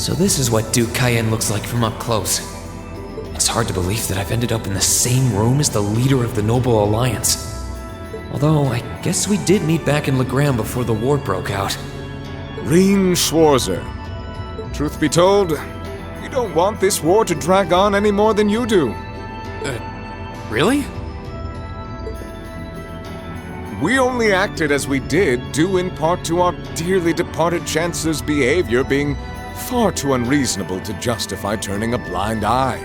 So this is what Duke Cayenne looks like from up close. It's hard to believe that I've ended up in the same room as the leader of the Noble Alliance. Although, I guess we did meet back in Legram before the war broke out. Reen Schwarzer. Truth be told, we don't want this war to drag on any more than you do. Really? We only acted as we did due in part to our dearly departed Chancellor's behavior being far too unreasonable to justify turning a blind eye.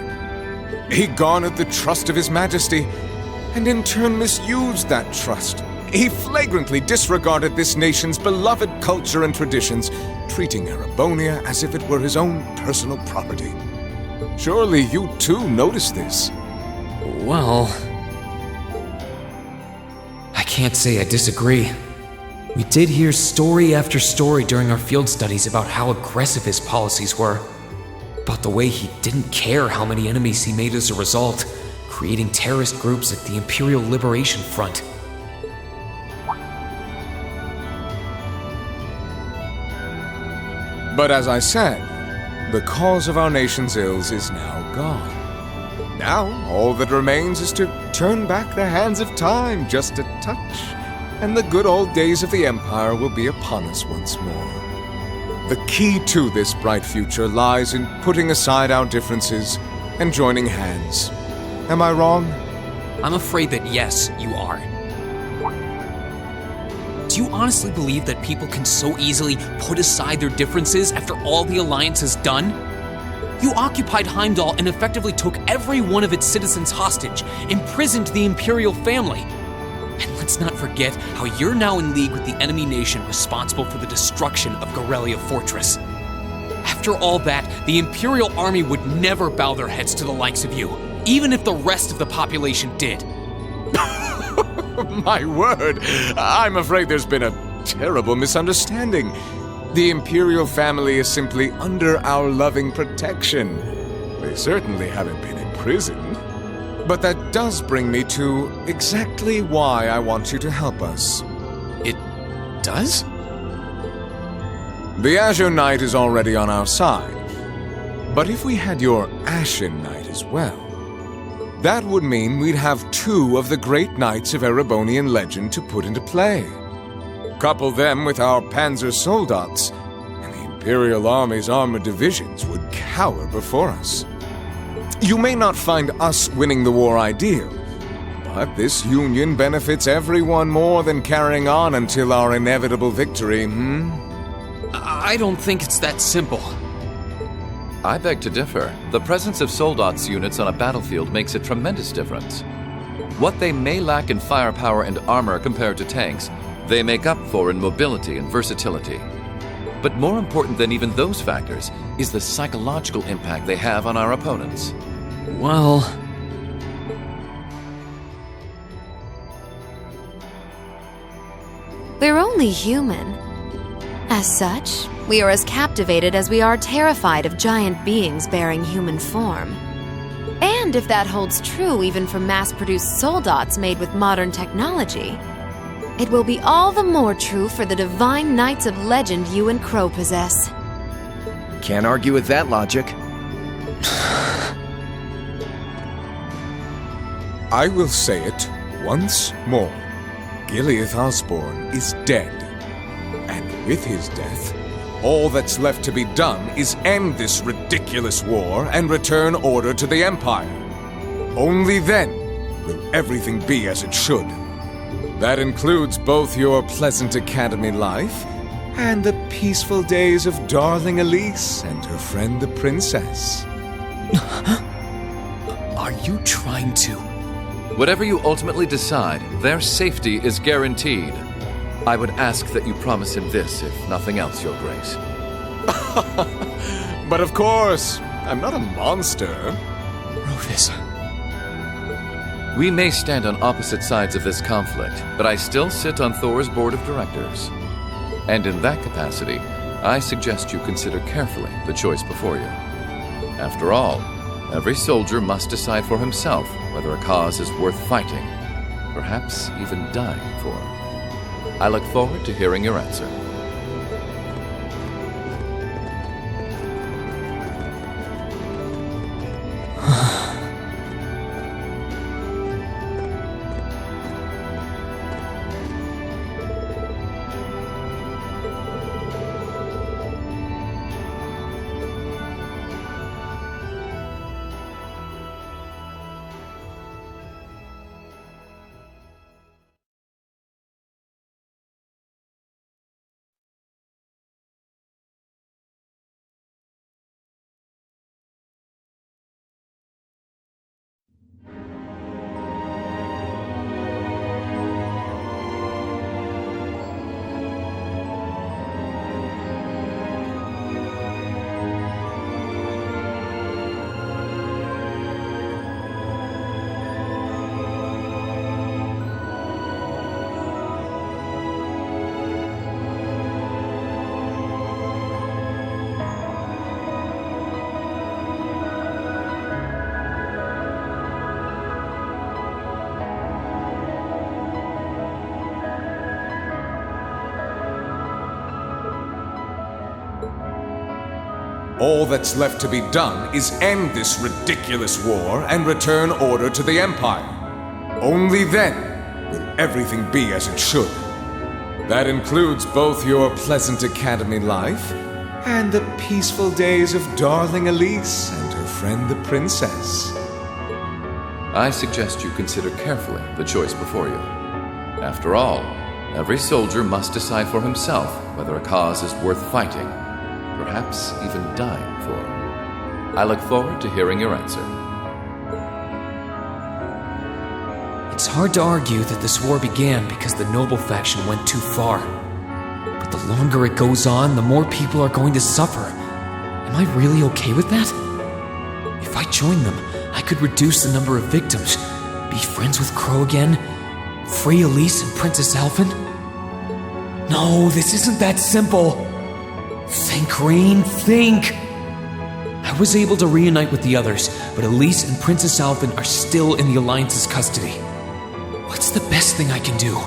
He garnered the trust of His Majesty, and in turn misused that trust. He flagrantly disregarded this nation's beloved culture and traditions, treating Erebonia as if it were his own personal property. Surely you too noticed this. Well, I can't say I disagree. We did hear story after story during our field studies about how aggressive his policies were. About the way he didn't care how many enemies he made as a result, creating terrorist groups like the Imperial Liberation Front. But as I said, the cause of our nation's ills is now gone. Now, all that remains is to turn back the hands of time just a touch, and the good old days of the Empire will be upon us once more. The key to this bright future lies in putting aside our differences and joining hands. Am I wrong? I'm afraid that yes, you are. Do you honestly believe that people can so easily put aside their differences after all the Alliance has done? You occupied Heimdall and effectively took every one of its citizens hostage, imprisoned the Imperial family. And let's not forget how you're now in league with the enemy nation responsible for the destruction of Gorelia Fortress. After all that, the Imperial army would never bow their heads to the likes of you, even if the rest of the population did. My word, I'm afraid there's been a terrible misunderstanding. The Imperial family is simply under our loving protection. They certainly haven't been imprisoned. But that does bring me to exactly why I want you to help us. It does? The Azure Knight is already on our side. But if we had your Ashen Knight as well, that would mean we'd have two of the great knights of Erebonian legend to put into play. Couple them with our Panzer Soldats, and the Imperial Army's armored divisions would cower before us. You may not find us winning the war ideal, but this union benefits everyone more than carrying on until our inevitable victory, I don't think it's that simple. I beg to differ. The presence of Soldats units on a battlefield makes a tremendous difference. What they may lack in firepower and armor compared to tanks, they make up for in mobility and versatility. But more important than even those factors is the psychological impact they have on our opponents. Well... We're only human. As such, we are as captivated as we are terrified of giant beings bearing human form. And if that holds true even for mass-produced soldats made with modern technology, it will be all the more true for the divine knights of legend you and Crow possess. Can't argue with that logic. I will say it once more. Gileath Osborne is dead. And with his death, all that's left to be done is end this ridiculous war and return order to the Empire. Only then will everything be as it should. That includes both your pleasant academy life and the peaceful days of darling Elise and her friend the princess. Are you trying to... Whatever you ultimately decide, their safety is guaranteed. I would ask that you promise him this, if nothing else, Your Grace. But of course, I'm not a monster. Rufus... We may stand on opposite sides of this conflict, but I still sit on Thor's board of directors. And in that capacity, I suggest you consider carefully the choice before you. After all, every soldier must decide for himself whether a cause is worth fighting, perhaps even dying for. I look forward to hearing your answer. All that's left to be done is end this ridiculous war and return order to the Empire. Only then will everything be as it should. That includes both your pleasant academy life and the peaceful days of darling Elise and her friend the princess. I suggest you consider carefully the choice before you. After all, every soldier must decide for himself whether a cause is worth fighting, perhaps even dying for. I look forward to hearing your answer. It's hard to argue that this war began because the noble faction went too far. But the longer it goes on, the more people are going to suffer. Am I really okay with that? If I join them, I could reduce the number of victims, be friends with Crow again, free Elise and Princess Alphen. No, this isn't that simple. Think, Rain, think! I was able to reunite with the others, but Elise and Princess Alphen are still in the Alliance's custody. What's the best thing I can do?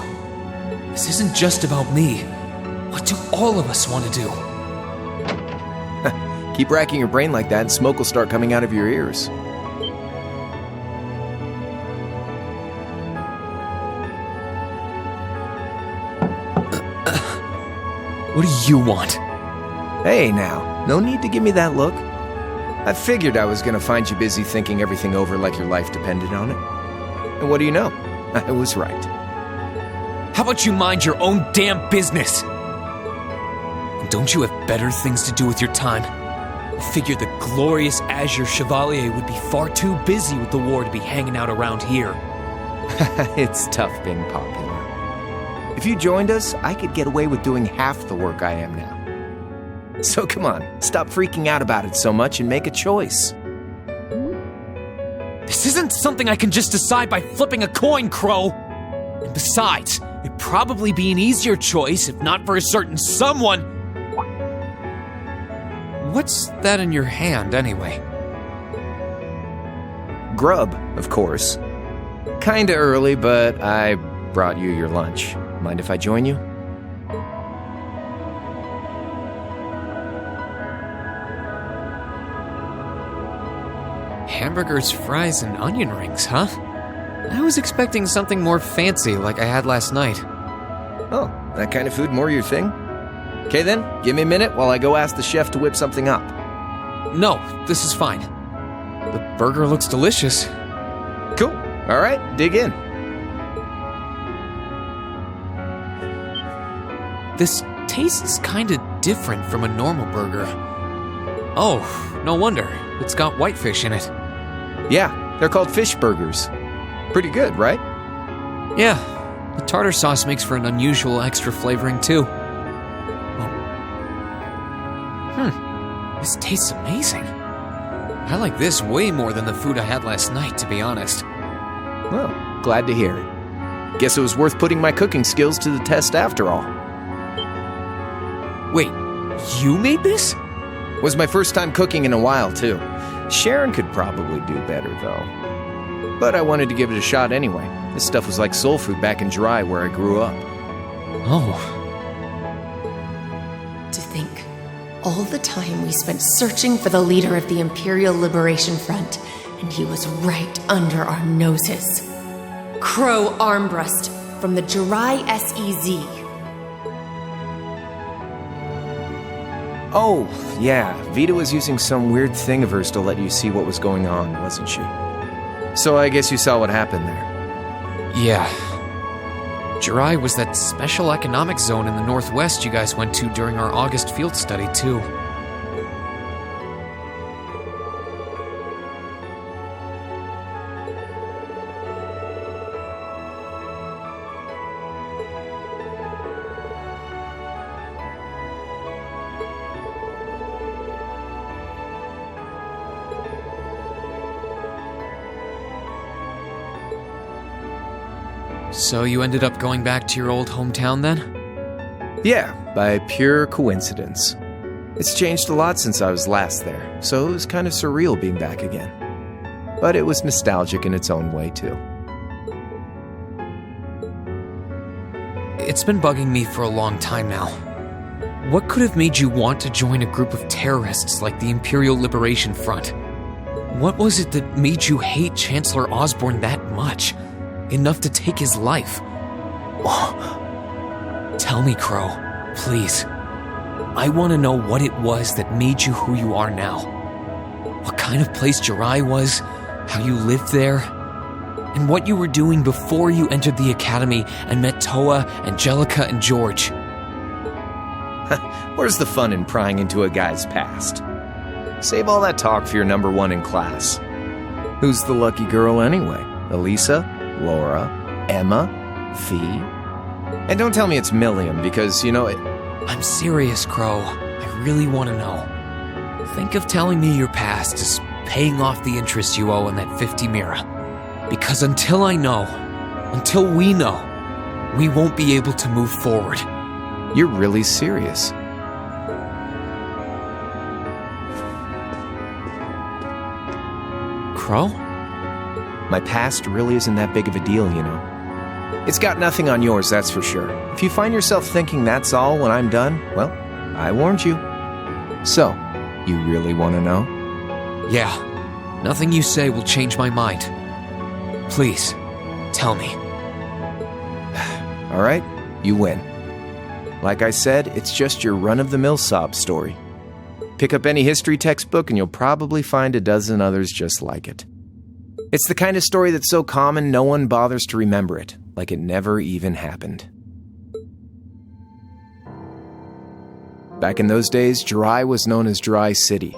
This isn't just about me. What do all of us want to do? Keep racking your brain like that and smoke will start coming out of your ears. What do you want? Hey now, no need to give me that look. I figured I was gonna find you busy thinking everything over like your life depended on it. And what do you know? I was right. How about you mind your own damn business? And don't you have better things to do with your time? I figured the glorious Azure Chevalier would be far too busy with the war to be hanging out around here. It's tough being popular. If you joined us, I could get away with doing half the work I am now. So come on, stop freaking out about it so much and make a choice. This isn't something I can just decide by flipping a coin, Crow. And besides, it'd probably be an easier choice if not for a certain someone. What's that in your hand, anyway? Grub, of course. Kinda early, but I brought you your lunch. Mind if I join you? Hamburgers, fries, and onion rings, huh? I was expecting something more fancy like I had last night. Oh, that kind of food more your thing? Okay then, give me a minute while I go ask the chef to whip something up. No, this is fine. The burger looks delicious. Cool. Alright, dig in. This tastes kinda different from a normal burger. Oh, no wonder. It's got whitefish in it. Yeah, they're called fish burgers. Pretty good, right? Yeah, the tartar sauce makes for an unusual extra flavoring too. This tastes amazing. I like this way more than the food I had last night, to be honest. Well, glad to hear it. Guess it was worth putting my cooking skills to the test after all. Wait, you made this? Was my first time cooking in a while, too. Sharon could probably do better, though. But I wanted to give it a shot anyway. This stuff was like soul food back in Dry, where I grew up. Oh. To think, all the time we spent searching for the leader of the Imperial Liberation Front, and he was right under our noses. Crow Armbrust from the Jirai SEZ. Oh, yeah, Vita was using some weird thing of hers to let you see what was going on, wasn't she? So I guess you saw what happened there. Yeah. Jirai was that special economic zone in the Northwest you guys went to during our August field study, too. So you ended up going back to your old hometown then? Yeah, by pure coincidence. It's changed a lot since I was last there, so it was kind of surreal being back again. But it was nostalgic in its own way, too. It's been bugging me for a long time now. What could have made you want to join a group of terrorists like the Imperial Liberation Front? What was it that made you hate Chancellor Osborne that much? Enough to take his life? Tell me, Crow, please. I want to know what it was that made you who you are now. What kind of place Jirai was, how you lived there, and what you were doing before you entered the academy and met Toa, Angelica, and George. Where's the fun in prying into a guy's past? Save all that talk for your number one in class. Who's the lucky girl anyway? Elisa? Laura? Emma? Fee? And don't tell me it's Milliam, because, you know, I'm serious, Crow. I really want to know. Think of telling me your past as paying off the interest you owe on that 50 Mira. Because until I know, until we know, we won't be able to move forward. You're really serious. Crow? My past really isn't that big of a deal, you know. It's got nothing on yours, that's for sure. If you find yourself thinking that's all when I'm done, well, I warned you. So, you really want to know? Yeah. Nothing you say will change my mind. Please, tell me. All right, you win. Like I said, it's just your run-of-the-mill sob story. Pick up any history textbook and you'll probably find a dozen others just like it. It's the kind of story that's so common no one bothers to remember it, like it never even happened. Back in those days, Jirai was known as Jirai City.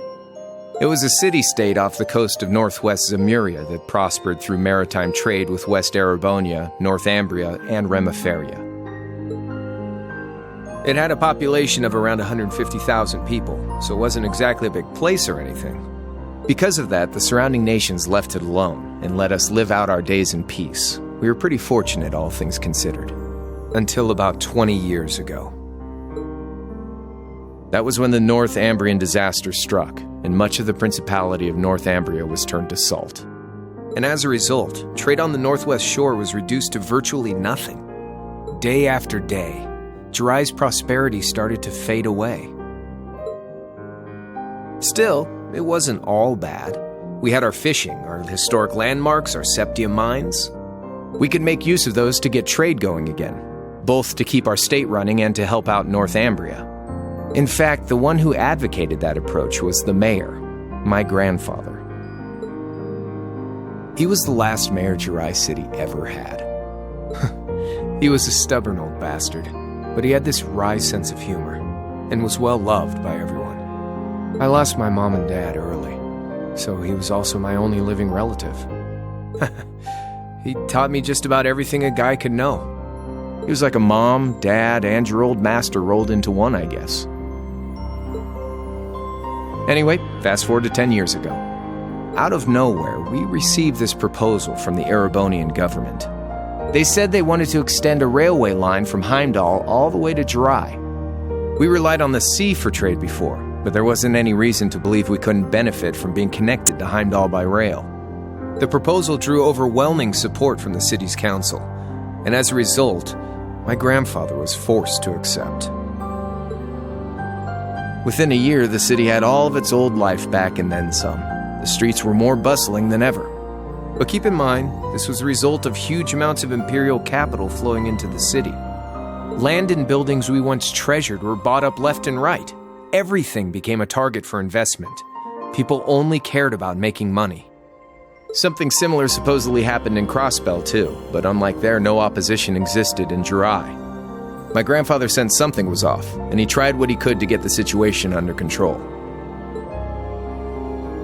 It was a city-state off the coast of northwest Zemuria that prospered through maritime trade with West Erebonia, Northumbria, and Remiferia. It had a population of around 150,000 people, so it wasn't exactly a big place or anything. Because of that, the surrounding nations left it alone and let us live out our days in peace. We were pretty fortunate, all things considered. Until about 20 years ago. That was when the Northumbrian disaster struck, and much of the Principality of Northumbria was turned to salt. And as a result, trade on the northwest shore was reduced to virtually nothing. Day after day, Jirai's prosperity started to fade away. Still, it wasn't all bad. We had our fishing, our historic landmarks, our septium mines. We could make use of those to get trade going again, both to keep our state running and to help out Northumbria. In fact, the one who advocated that approach was the mayor, my grandfather. He was the last mayor Jirai City ever had. He was a stubborn old bastard, but he had this wry sense of humor, and was well loved by everyone. I lost my mom and dad early, so he was also my only living relative. He taught me just about everything a guy could know. He was like a mom, dad, and your old master rolled into one, I guess. Anyway, fast forward to 10 years ago. Out of nowhere, we received this proposal from the Erebonian government. They said they wanted to extend a railway line from Heimdall all the way to Jirai. We relied on the sea for trade before, but there wasn't any reason to believe we couldn't benefit from being connected to Heimdall by rail. The proposal drew overwhelming support from the city's council, and as a result, my grandfather was forced to accept. Within a year, the city had all of its old life back and then some. The streets were more bustling than ever. But keep in mind, this was a result of huge amounts of imperial capital flowing into the city. Land and buildings we once treasured were bought up left and right. Everything became a target for investment. People only cared about making money. Something similar supposedly happened in Crossbell too, but unlike there, no opposition existed in Jirai. My grandfather sensed something was off, and he tried what he could to get the situation under control.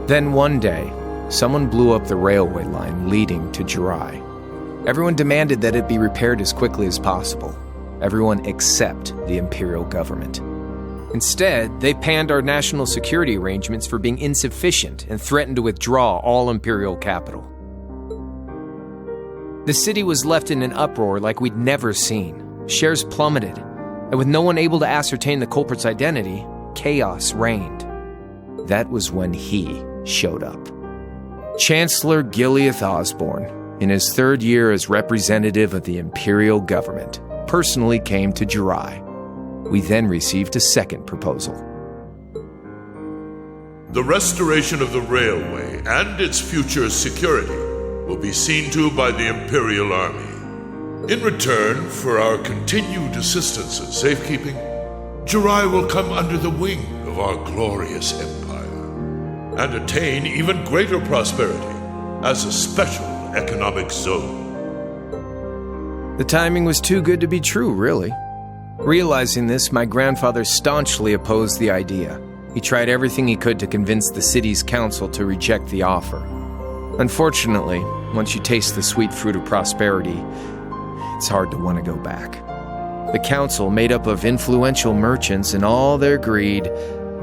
Then one day, someone blew up the railway line leading to Jirai. Everyone demanded that it be repaired as quickly as possible. Everyone except the imperial government. Instead, they panned our national security arrangements for being insufficient and threatened to withdraw all imperial capital. The city was left in an uproar like we'd never seen. Shares plummeted, and with no one able to ascertain the culprit's identity, chaos reigned. That was when he showed up. Chancellor Gileath Osborne, in his third year as representative of the imperial government, personally came to Jirai. We then received a second proposal. The restoration of the railway and its future security will be seen to by the Imperial Army. In return for our continued assistance in safekeeping, Jirai will come under the wing of our glorious empire and attain even greater prosperity as a special economic zone. The timing was too good to be true, really. Realizing this, my grandfather staunchly opposed the idea. He tried everything he could to convince the city's council to reject the offer. Unfortunately, once you taste the sweet fruit of prosperity, it's hard to want to go back. The council, made up of influential merchants in all their greed,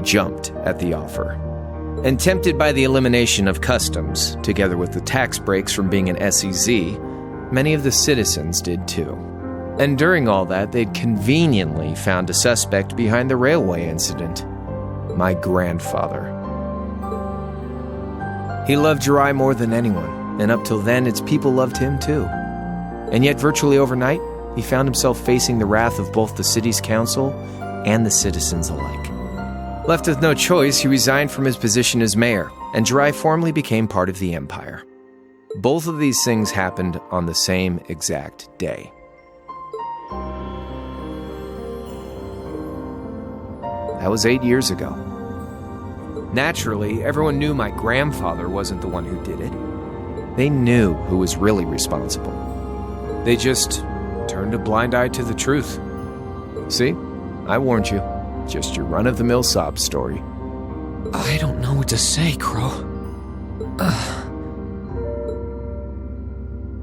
jumped at the offer. And tempted by the elimination of customs, together with the tax breaks from being an SEZ, many of the citizens did too. And during all that, they'd conveniently found a suspect behind the railway incident. My grandfather. He loved Jirai more than anyone, and up till then, its people loved him too. And yet, virtually overnight, he found himself facing the wrath of both the city's council and the citizens alike. Left with no choice, he resigned from his position as mayor, and Jirai formally became part of the empire. Both of these things happened on the same exact day. That was 8 years ago. Naturally, everyone knew my grandfather wasn't the one who did it. They knew who was really responsible. They just turned a blind eye to the truth. See? I warned you. Just your run-of-the-mill sob story. I don't know what to say, Crow.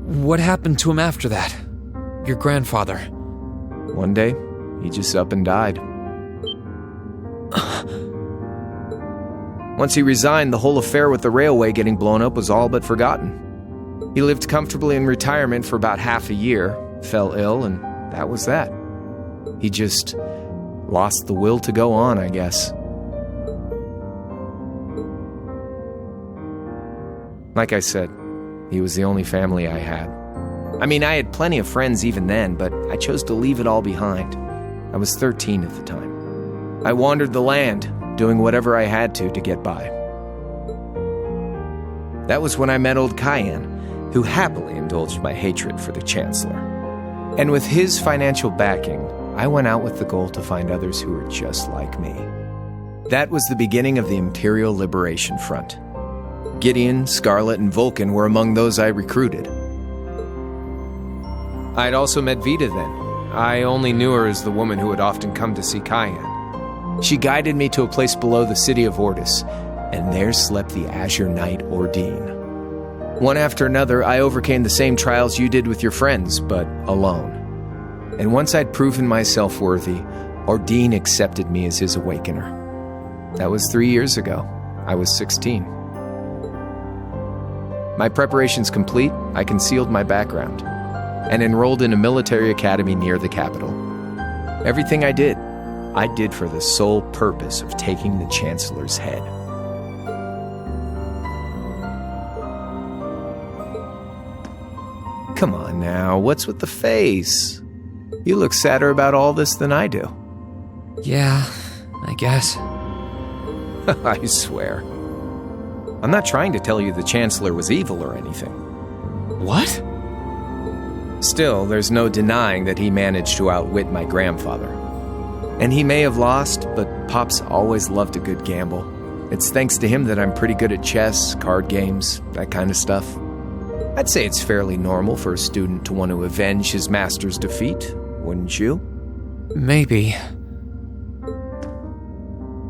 What happened to him after that? Your grandfather? One day, he just up and died. Once he resigned, the whole affair with the railway getting blown up was all but forgotten. He lived comfortably in retirement for about half a year, fell ill, and that was that. He just lost the will to go on, I guess. Like I said, he was the only family I had. I mean, I had plenty of friends even then, but I chose to leave it all behind. I was 13 at the time. I wandered the land, doing whatever I had to get by. That was when I met old Cayenne, who happily indulged my hatred for the Chancellor. And with his financial backing, I went out with the goal to find others who were just like me. That was the beginning of the Imperial Liberation Front. Gideon, Scarlet, and Vulcan were among those I recruited. I'd also met Vita then. I only knew her as the woman who had often come to see Cayenne. She guided me to a place below the city of Ortis, and there slept the Azure Knight Ordine. One after another, I overcame the same trials you did with your friends, but alone. And once I'd proven myself worthy, Ordine accepted me as his awakener. That was 3 years ago. I was 16. My preparations complete, I concealed my background and enrolled in a military academy near the capital. Everything I did for the sole purpose of taking the Chancellor's head. Come on now, what's with the face? You look sadder about all this than I do. Yeah, I guess. I swear. I'm not trying to tell you the Chancellor was evil or anything. What? Still, there's no denying that he managed to outwit my grandfather. And he may have lost, but Pop's always loved a good gamble. It's thanks to him that I'm pretty good at chess, card games, that kind of stuff. I'd say it's fairly normal for a student to want to avenge his master's defeat, wouldn't you? Maybe.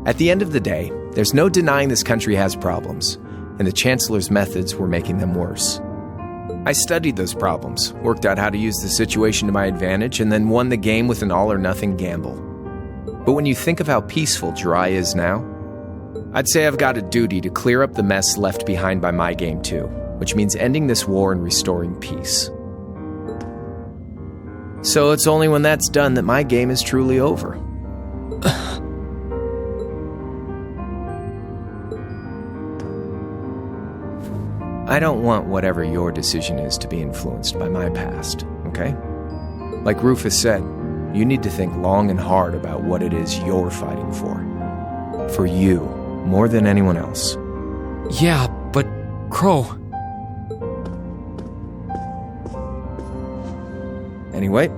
At the end of the day, there's no denying this country has problems, and the Chancellor's methods were making them worse. I studied those problems, worked out how to use the situation to my advantage, and then won the game with an all-or-nothing gamble. But when you think of how peaceful Jirai is now, I'd say I've got a duty to clear up the mess left behind by my game too, which means ending this war and restoring peace. So it's only when that's done that my game is truly over. I don't want whatever your decision is to be influenced by my past, okay? Like Rufus said, you need to think long and hard about what it is you're fighting for. For you, more than anyone else. Yeah, but Crow... Anyway,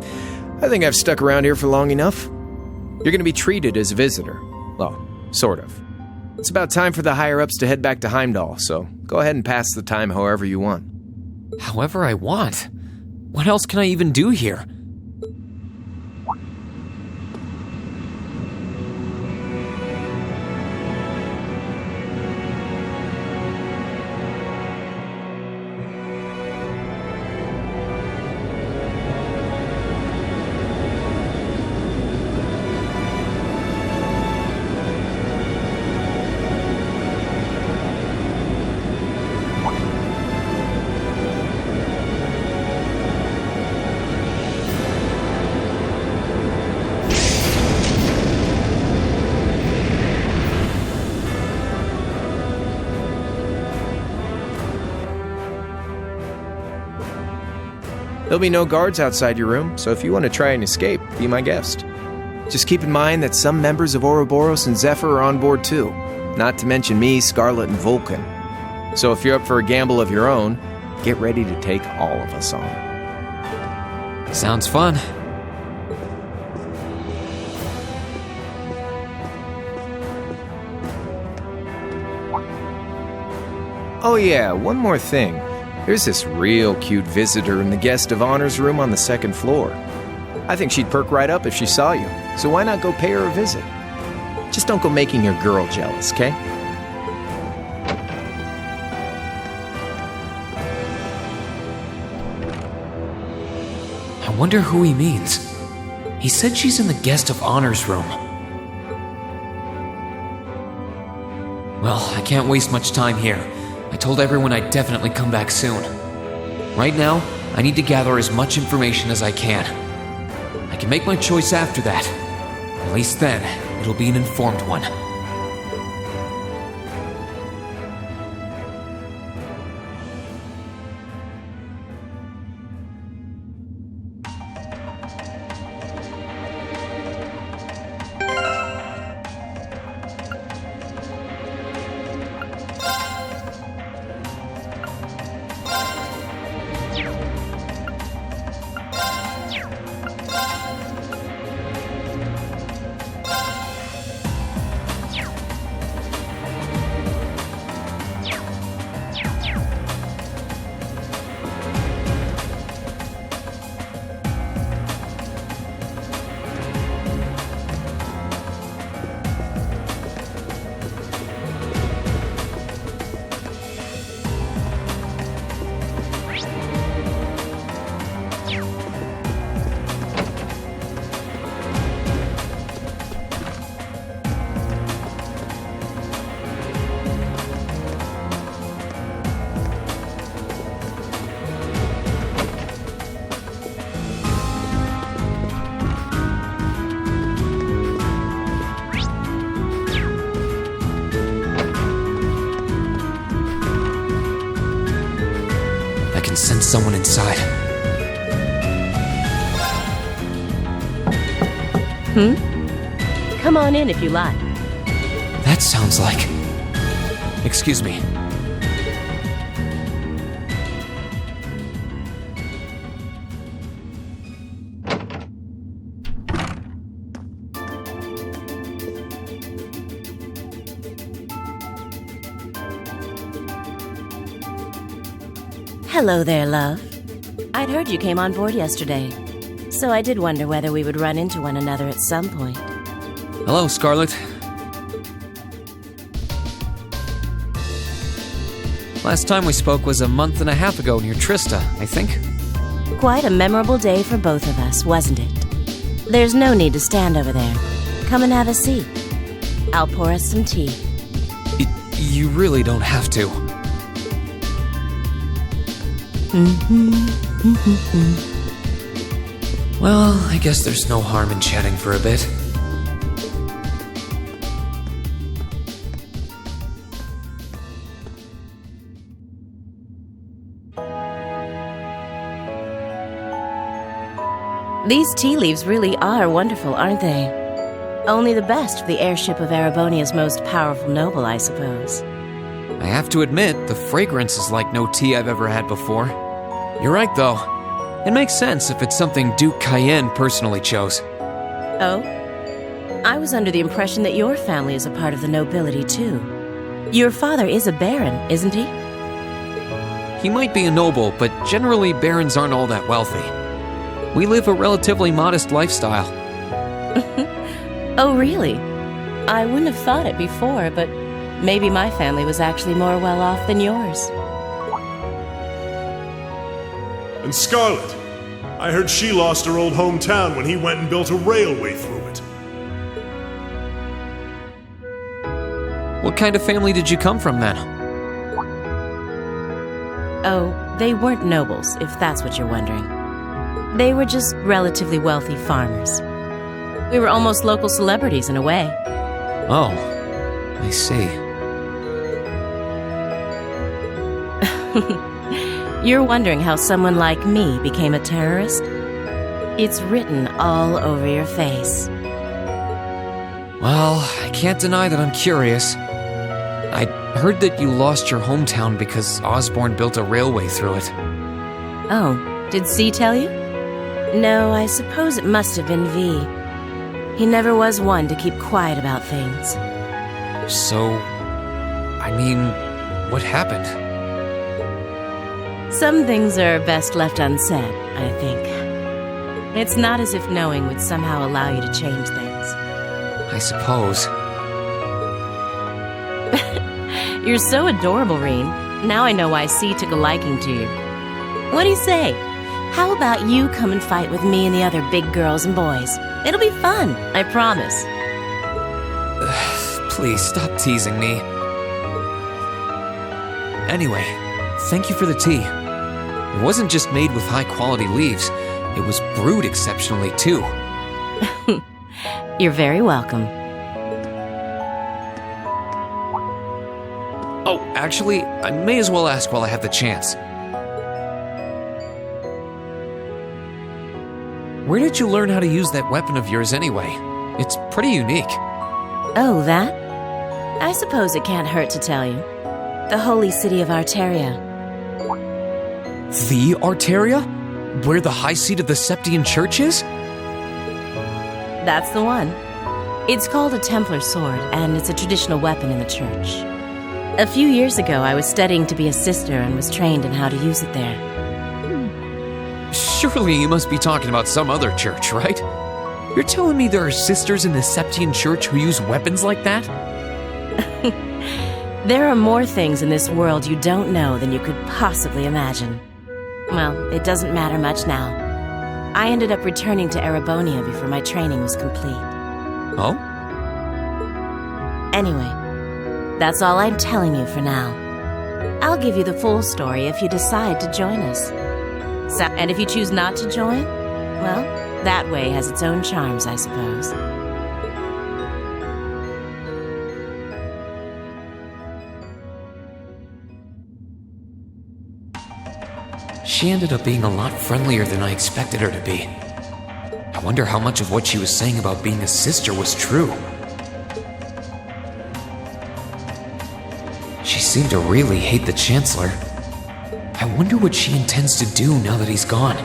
I think I've stuck around here for long enough. You're going to be treated as a visitor. Well, sort of. It's about time for the higher-ups to head back to Heimdall, so go ahead and pass the time however you want. However I want? What else can I even do here? There'll be no guards outside your room, so if you want to try and escape, be my guest. Just keep in mind that some members of Ouroboros and Zephyr are on board too, not to mention me, Scarlet, and Vulcan. So if you're up for a gamble of your own, get ready to take all of us on. Sounds fun. Oh yeah, one more thing. There's this real cute visitor in the guest of honors room on the second floor. I think she'd perk right up if she saw you, so why not go pay her a visit? Just don't go making your girl jealous, okay? I wonder who he means. He said she's in the guest of honors room. Well, I can't waste much time here. I told everyone I'd definitely come back soon. Right now, I need to gather as much information as I can. I can make my choice after that. At least then, it'll be an informed one. Send someone inside. Come on in if you like. That sounds like... Excuse me. Hello there, love. I'd heard you came on board yesterday, so I did wonder whether we would run into one another at some point. Hello, Scarlet. Last time we spoke was a month and a half ago near Trista, I think. Quite a memorable day for both of us, wasn't it? There's no need to stand over there. Come and have a seat. I'll pour us some tea. You really don't have to. Well, I guess there's no harm in chatting for a bit. These tea leaves really are wonderful, aren't they? Only the best for the airship of Erebonia's most powerful noble, I suppose. I have to admit, the fragrance is like no tea I've ever had before. You're right, though. It makes sense if it's something Duke Cayenne personally chose. Oh? I was under the impression that your family is a part of the nobility, too. Your father is a baron, isn't he? He might be a noble, but generally barons aren't all that wealthy. We live a relatively modest lifestyle. Oh, really? I wouldn't have thought it before, but maybe my family was actually more well off than yours. And Scarlet, I heard she lost her old hometown when he went and built a railway through it. What kind of family did you come from then? Oh, they weren't nobles, if that's what you're wondering. They were just relatively wealthy farmers. We were almost local celebrities in a way. Oh, I see. You're wondering how someone like me became a terrorist? It's written all over your face. Well, I can't deny that I'm curious. I heard that you lost your hometown because Osborne built a railway through it. Oh, did C tell you? No, I suppose it must have been V. He never was one to keep quiet about things. So, I mean, what happened? Some things are best left unsaid, I think. It's not as if knowing would somehow allow you to change things. I suppose. You're so adorable, Reen. Now I know why C took a liking to you. What do you say? How about you come and fight with me and the other big girls and boys? It'll be fun, I promise. Please stop teasing me. Anyway, thank you for the tea. It wasn't just made with high-quality leaves. It was brewed exceptionally, too. You're very welcome. Oh, actually, I may as well ask while I have the chance. Where did you learn how to use that weapon of yours anyway? It's pretty unique. Oh, that? I suppose it can't hurt to tell you. The holy city of Arteria. The Arteria? Where the high seat of the Septian Church is? That's the one. It's called a Templar sword, and it's a traditional weapon in the church. A few years ago, I was studying to be a sister and was trained in how to use it there. Surely you must be talking about some other church, right? You're telling me there are sisters in the Septian Church who use weapons like that? There are more things in this world you don't know than you could possibly imagine. Well, it doesn't matter much now. I ended up returning to Erebonia before my training was complete. Oh? Anyway, that's all I'm telling you for now. I'll give you the full story if you decide to join us. And if you choose not to join, well, that way has its own charms, I suppose. She ended up being a lot friendlier than I expected her to be. I wonder how much of what she was saying about being a sister was true. She seemed to really hate the Chancellor. I wonder what she intends to do now that he's gone.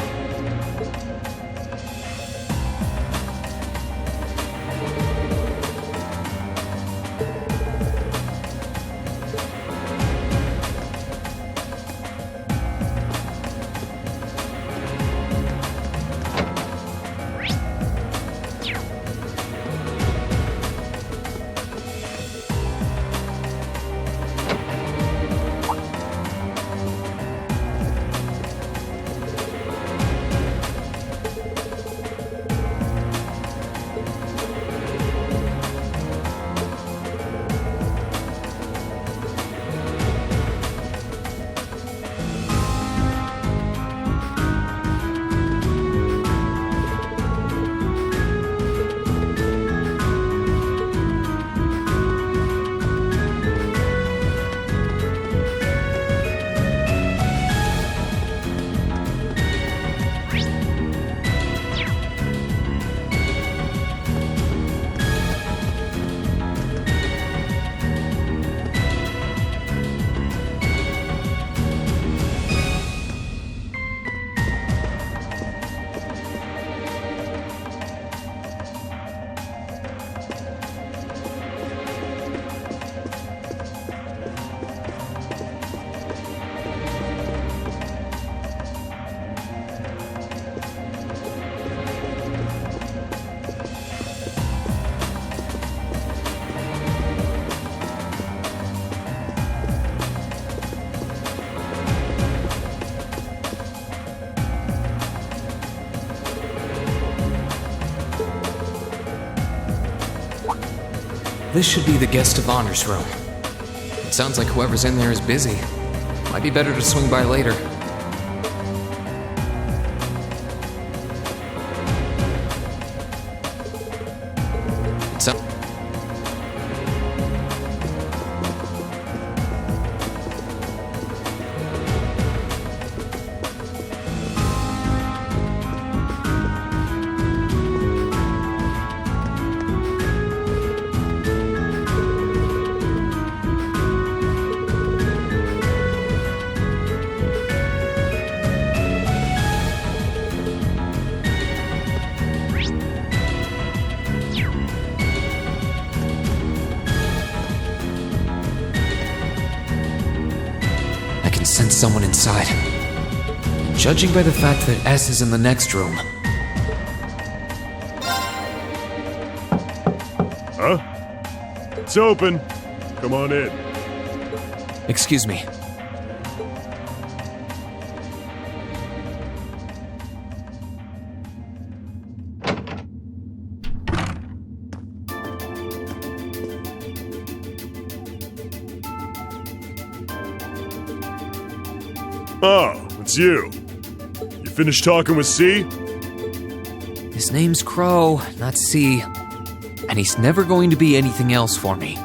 This should be the guest of honor's room. It sounds like whoever's in there is busy. Might be better to swing by later. Sense someone inside. Judging by the fact that S is in the next room. Huh? It's open. Come on in. Excuse me. Oh, it's you. You finished talking with C? His name's Crow, not C. And he's never going to be anything else for me.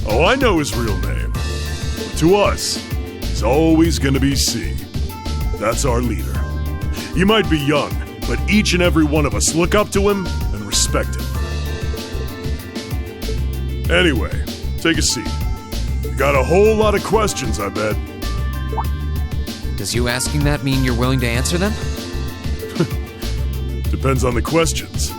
Oh, I know his real name. But to us, he's always gonna be C. That's our leader. You might be young, but each and every one of us look up to him and respect him. Anyway, take a seat. You got a whole lot of questions, I bet. Does you asking that mean you're willing to answer them? Depends on the questions.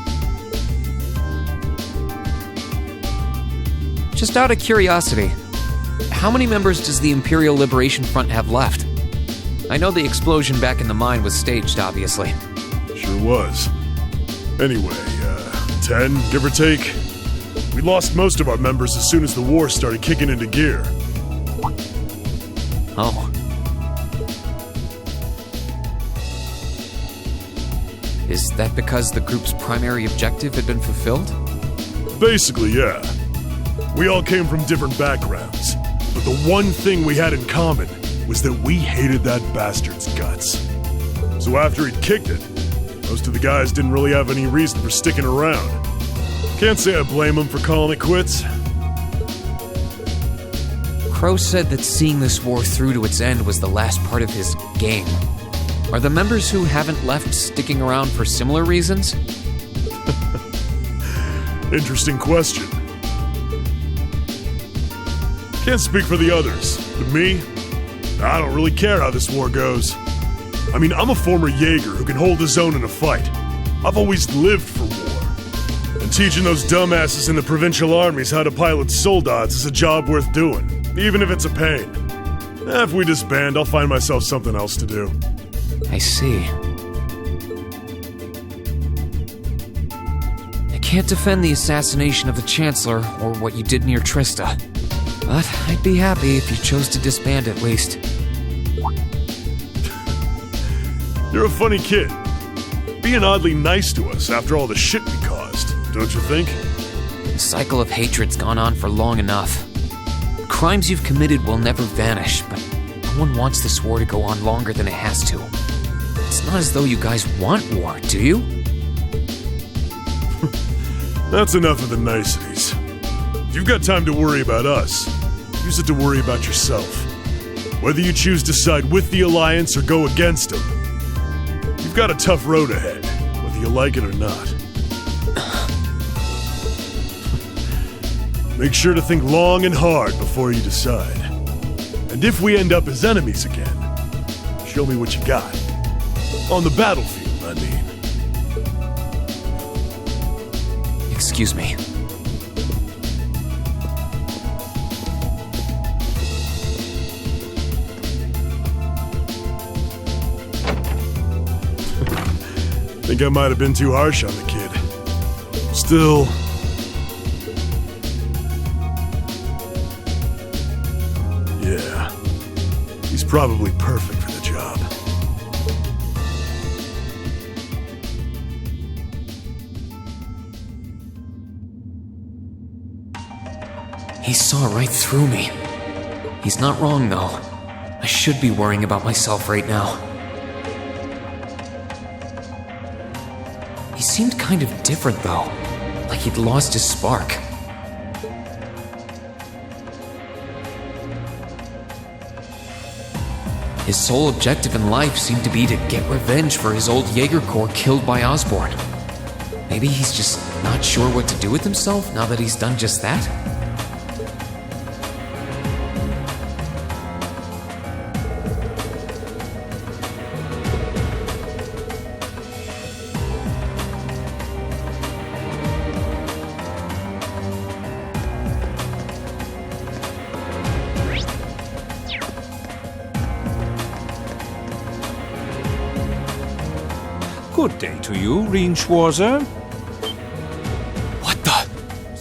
Just out of curiosity, how many members does the Imperial Liberation Front have left? I know the explosion back in the mine was staged, obviously. Sure was. Anyway, 10, give or take. We lost most of our members as soon as the war started kicking into gear. Oh. Is that because the group's primary objective had been fulfilled? Basically, yeah. We all came from different backgrounds, but the one thing we had in common was that we hated that bastard's guts. So after he'd kicked it, most of the guys didn't really have any reason for sticking around. Can't say I blame him for calling it quits. Crow said that seeing this war through to its end was the last part of his game. Are the members who haven't left sticking around for similar reasons? Interesting question. Can't speak for the others, but me, I don't really care how this war goes. I mean, I'm a former Jaeger who can hold his own in a fight. I've always lived for war. And teaching those dumbasses in the provincial armies how to pilot soldats is a job worth doing, even if it's a pain. If we disband, I'll find myself something else to do. I see. I can't defend the assassination of the Chancellor or what you did near Trista, but I'd be happy if you chose to disband at least. You're a funny kid. Being oddly nice to us after all the shit we caused, don't you think? The cycle of hatred's gone on for long enough. Crimes you've committed will never vanish, but no one wants this war to go on longer than it has to. It's not as though you guys want war, do you? That's enough of the niceties. If you've got time to worry about us, use it to worry about yourself. Whether you choose to side with the Alliance or go against them, you've got a tough road ahead, whether you like it or not. Make sure to think long and hard before you decide. And if we end up as enemies again, show me what you got. On the battlefield, I mean. Excuse me. Think I might have been too harsh on the kid. Still... yeah. He's probably perfect for the job. He saw right through me. He's not wrong, though. I should be worrying about myself right now. He seemed kind of different, though. Like he'd lost his spark. His sole objective in life seemed to be to get revenge for his old Jaeger Corps killed by Osborn. Maybe he's just not sure what to do with himself now that he's done just that? Good day to you, Reinschwarzer. What the?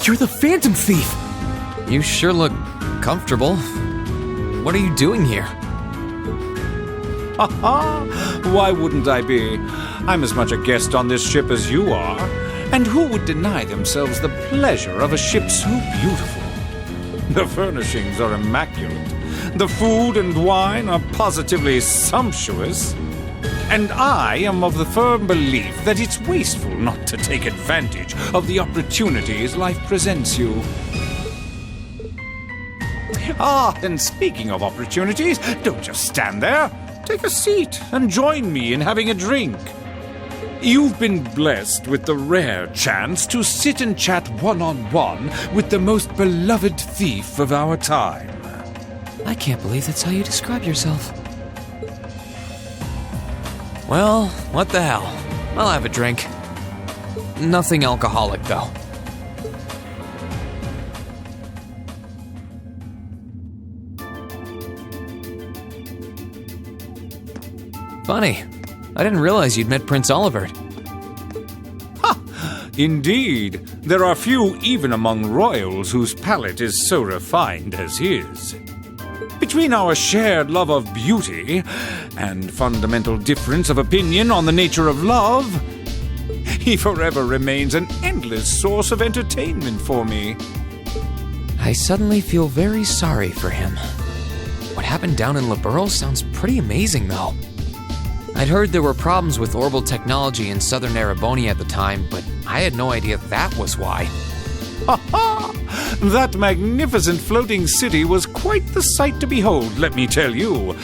You're the Phantom Thief! You sure look comfortable. What are you doing here? Ha ha! Why wouldn't I be? I'm as much a guest on this ship as you are. And who would deny themselves the pleasure of a ship so beautiful? The furnishings are immaculate. The food and wine are positively sumptuous. And I am of the firm belief that it's wasteful not to take advantage of the opportunities life presents you. Ah, and speaking of opportunities, don't just stand there. Take a seat and join me in having a drink. You've been blessed with the rare chance to sit and chat one-on-one with the most beloved thief of our time. I can't believe that's how you describe yourself. Well, what the hell? I'll have a drink. Nothing alcoholic, though. Funny. I didn't realize you'd met Prince Olivert. Ha! Indeed. There are few even among royals whose palate is so refined as his. Between our shared love of beauty and fundamental difference of opinion on the nature of love, he forever remains an endless source of entertainment for me. I suddenly feel very sorry for him. What happened down in Liberl sounds pretty amazing, though. I'd heard there were problems with orbital technology in southern Erebonia at the time, but I had no idea that was why. Ha ha! That magnificent floating city was quite the sight to behold, let me tell you.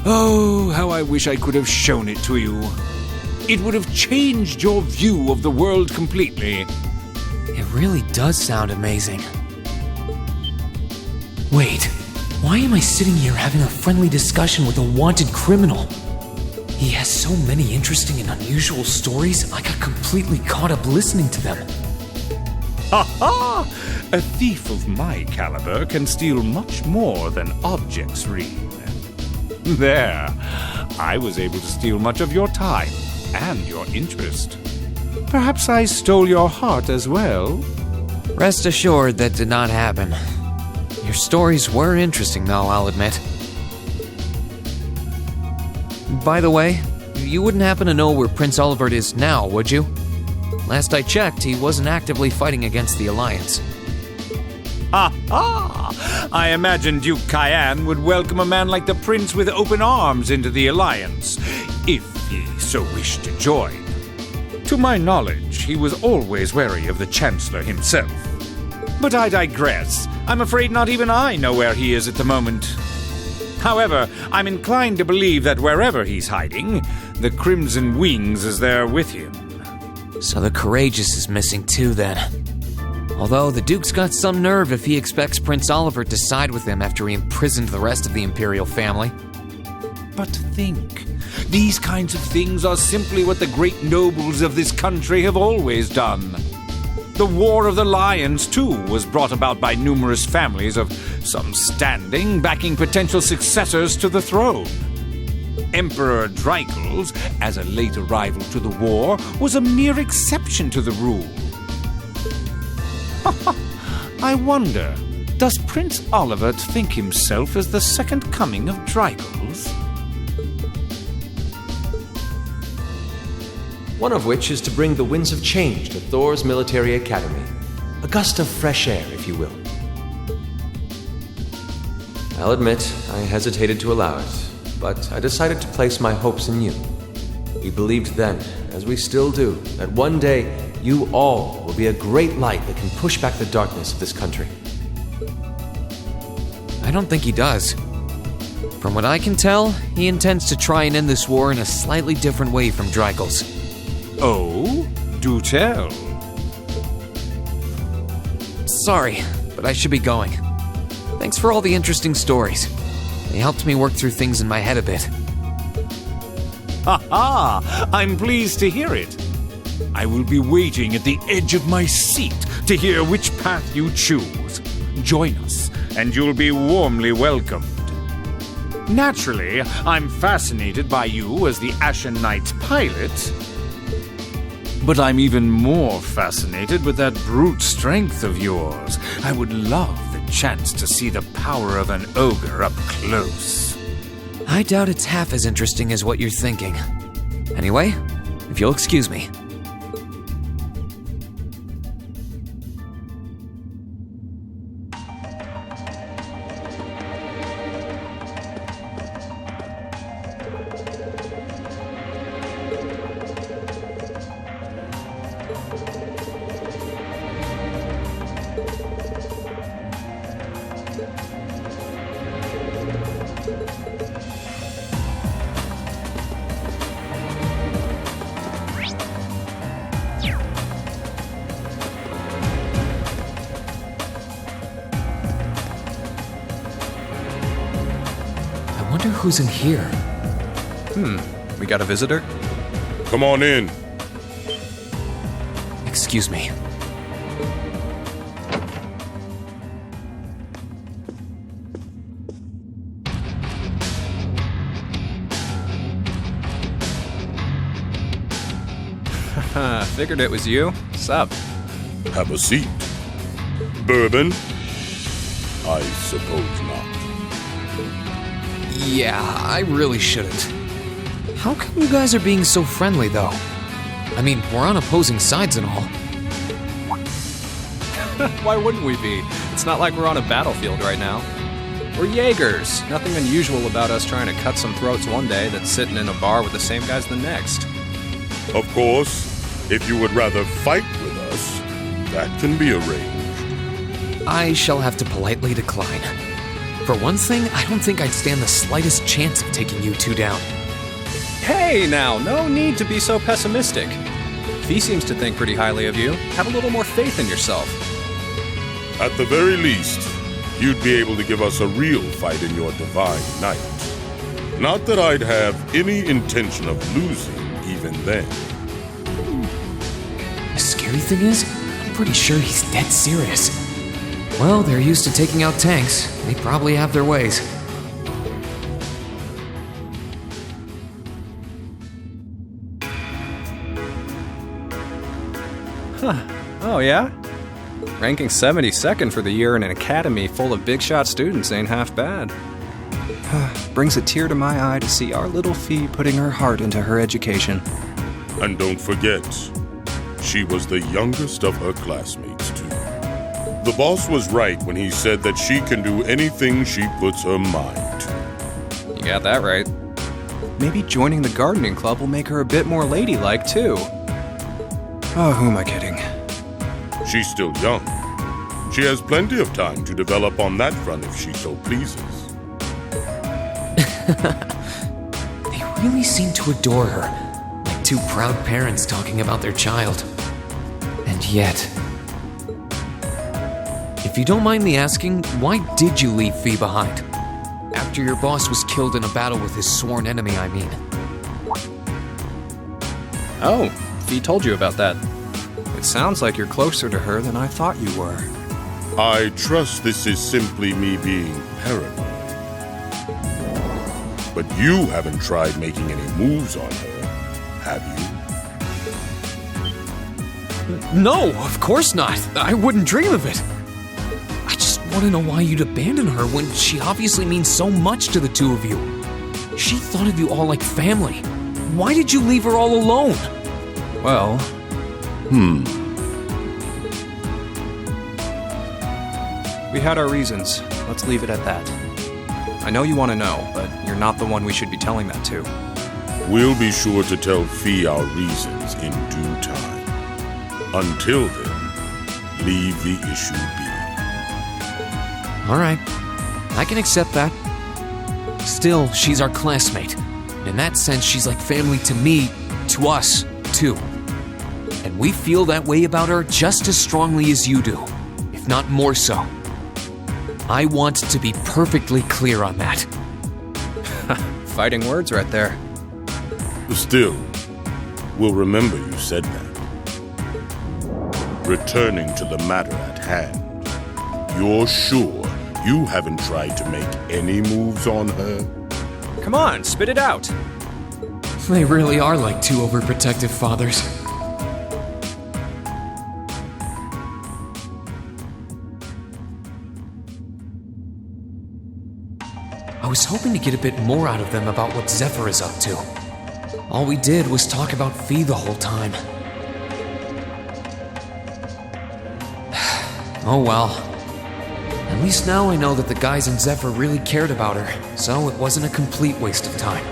Oh, how I wish I could have shown it to you. It would have changed your view of the world completely. It really does sound amazing. Wait, why am I sitting here having a friendly discussion with a wanted criminal? He has so many interesting and unusual stories, I got completely caught up listening to them. Ha ha! A thief of my caliber can steal much more than objects read. There, I was able to steal much of your time and your interest. Perhaps I stole your heart as well? Rest assured that did not happen. Your stories were interesting, though, I'll admit. By the way, you wouldn't happen to know where Prince Olivert is now, would you? Last I checked, he wasn't actively fighting against the Alliance. Ha ha! I imagine Duke Cayenne would welcome a man like the Prince with open arms into the Alliance, if he so wished to join. To my knowledge, he was always wary of the Chancellor himself. But I digress. I'm afraid not even I know where he is at the moment. However, I'm inclined to believe that wherever he's hiding, the Crimson Wings is there with him. So the Courageous is missing too, then. Although the Duke's got some nerve if he expects Prince Olivert to side with him after he imprisoned the rest of the Imperial family. But think, these kinds of things are simply what the great nobles of this country have always done. The War of the Lions, too, was brought about by numerous families of some standing backing potential successors to the throne. Emperor Dreikels, as a late arrival to the war, was a mere exception to the rule. I wonder, does Prince Olivert think himself as the second coming of Dreikels? One of which is to bring the winds of change to Thor's military academy. A gust of fresh air, if you will. I'll admit, I hesitated to allow it, but I decided to place my hopes in you. We believed then, as we still do, that one day you all will be a great light that can push back the darkness of this country. I don't think he does. From what I can tell, he intends to try and end this war in a slightly different way from Drygel's. Oh? Do tell. Sorry, but I should be going. Thanks for all the interesting stories. They helped me work through things in my head a bit. Ha ha! I'm pleased to hear it. I will be waiting at the edge of my seat to hear which path you choose. Join us, and you'll be warmly welcomed. Naturally, I'm fascinated by you as the Ashen Knight's pilot. But I'm even more fascinated with that brute strength of yours. I would love the chance to see the power of an ogre up close. I doubt it's half as interesting as what you're thinking. Anyway, if you'll excuse me. Who's in here? We got a visitor? Come on in. Excuse me. Figured it was you. Sup? Have a seat. Bourbon? I suppose not. Yeah, I really shouldn't. How come you guys are being so friendly, though? I mean, we're on opposing sides and all. Why wouldn't we be? It's not like we're on a battlefield right now. We're Jaegers. Nothing unusual about us trying to cut some throats one day than sitting in a bar with the same guys the next. Of course, if you would rather fight with us, that can be arranged. I shall have to politely decline. For one thing, I don't think I'd stand the slightest chance of taking you two down. Hey now, no need to be so pessimistic. If he seems to think pretty highly of you, have a little more faith in yourself. At the very least, you'd be able to give us a real fight in your divine night. Not that I'd have any intention of losing even then. The scary thing is, I'm pretty sure he's dead serious. Well, they're used to taking out tanks. They probably have their ways. Huh. Oh, yeah? Ranking 72nd for the year in an academy full of big shot students ain't half bad. Brings a tear to my eye to see our little Fee putting her heart into her education. And don't forget, she was the youngest of her classmates, too. The boss was right when he said that she can do anything she puts her mind to. You got that right. Maybe joining the gardening club will make her a bit more ladylike, too. Oh, who am I kidding? She's still young. She has plenty of time to develop on that front if she so pleases. They really seem to adore her, like two proud parents talking about their child. And yet... If you don't mind me asking, why did you leave Fee behind? After your boss was killed in a battle with his sworn enemy, I mean. Oh, Fee told you about that. It sounds like you're closer to her than I thought you were. I trust this is simply me being paranoid. But you haven't tried making any moves on her, have you? No, of course not. I wouldn't dream of it. I just want to know why you'd abandon her when she obviously means so much to the two of you. She thought of you all like family. Why did you leave her all alone? Well... We had our reasons. Let's leave it at that. I know you want to know, but you're not the one we should be telling that to. We'll be sure to tell Fee our reasons in due time. Until then, leave the issue be. All right, I can accept that. Still, she's our classmate. In that sense, she's like family to me, to us, too. And we feel that way about her just as strongly as you do, if not more so. I want to be perfectly clear on that. Fighting words right there. Still, we'll remember you said that. Returning to the matter at hand, you're sure you haven't tried to make any moves on her? Come on, spit it out. They really are like two overprotective fathers. I was hoping to get a bit more out of them about what Zephyr is up to. All we did was talk about Fee the whole time. Oh well. At least now I know that the guys in Zephyr really cared about her, so it wasn't a complete waste of time.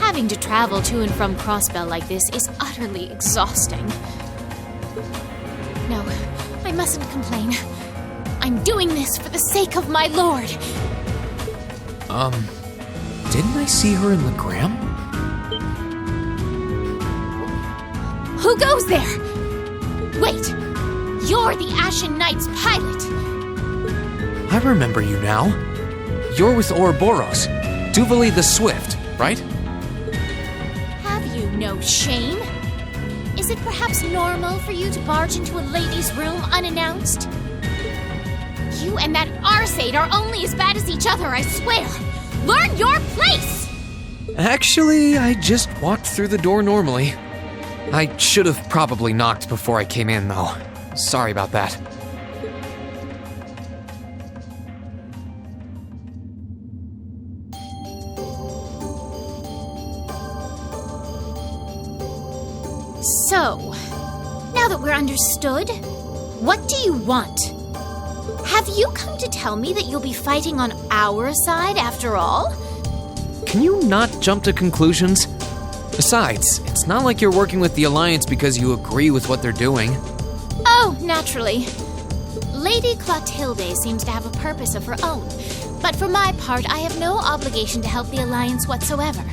Having to travel to and from Crossbell like this is utterly exhausting. No, I mustn't complain. I'm doing this for the sake of my lord. Didn't I see her in Legram? Who goes there? Wait, you're the Ashen Knight's pilot. I remember you now. You're with Ouroboros, Duvali the Swift, right? No shame? Is it perhaps normal for you to barge into a lady's room unannounced? You and that Arseid are only as bad as each other, I swear! Learn your place! Actually, I just walked through the door normally. I should have probably knocked before I came in, though. Sorry about that. So, now that we're understood, what do you want? Have you come to tell me that you'll be fighting on our side after all? Can you not jump to conclusions? Besides, it's not like you're working with the Alliance because you agree with what they're doing. Oh, naturally. Lady Clotilde seems to have a purpose of her own, but for my part, I have no obligation to help the Alliance whatsoever.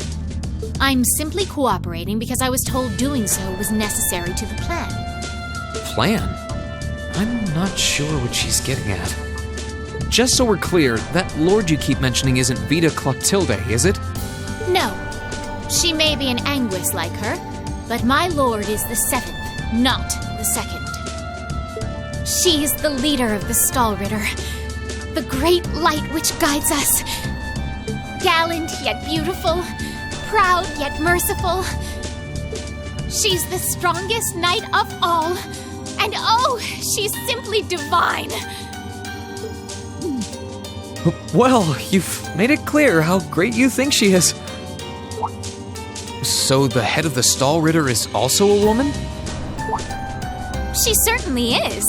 I'm simply cooperating because I was told doing so was necessary to the plan. Plan? I'm not sure what she's getting at. Just so we're clear, that lord you keep mentioning isn't Vita Clotilde, is it? No. She may be an Anguis like her, but my lord is the seventh, not the second. She is the leader of the Stallritter, the great light which guides us. Gallant yet beautiful, proud yet merciful. She's the strongest knight of all, and oh, she's simply divine. Well, you've made it clear how great you think she is. So the head of the Stallritter is also a woman? She certainly is.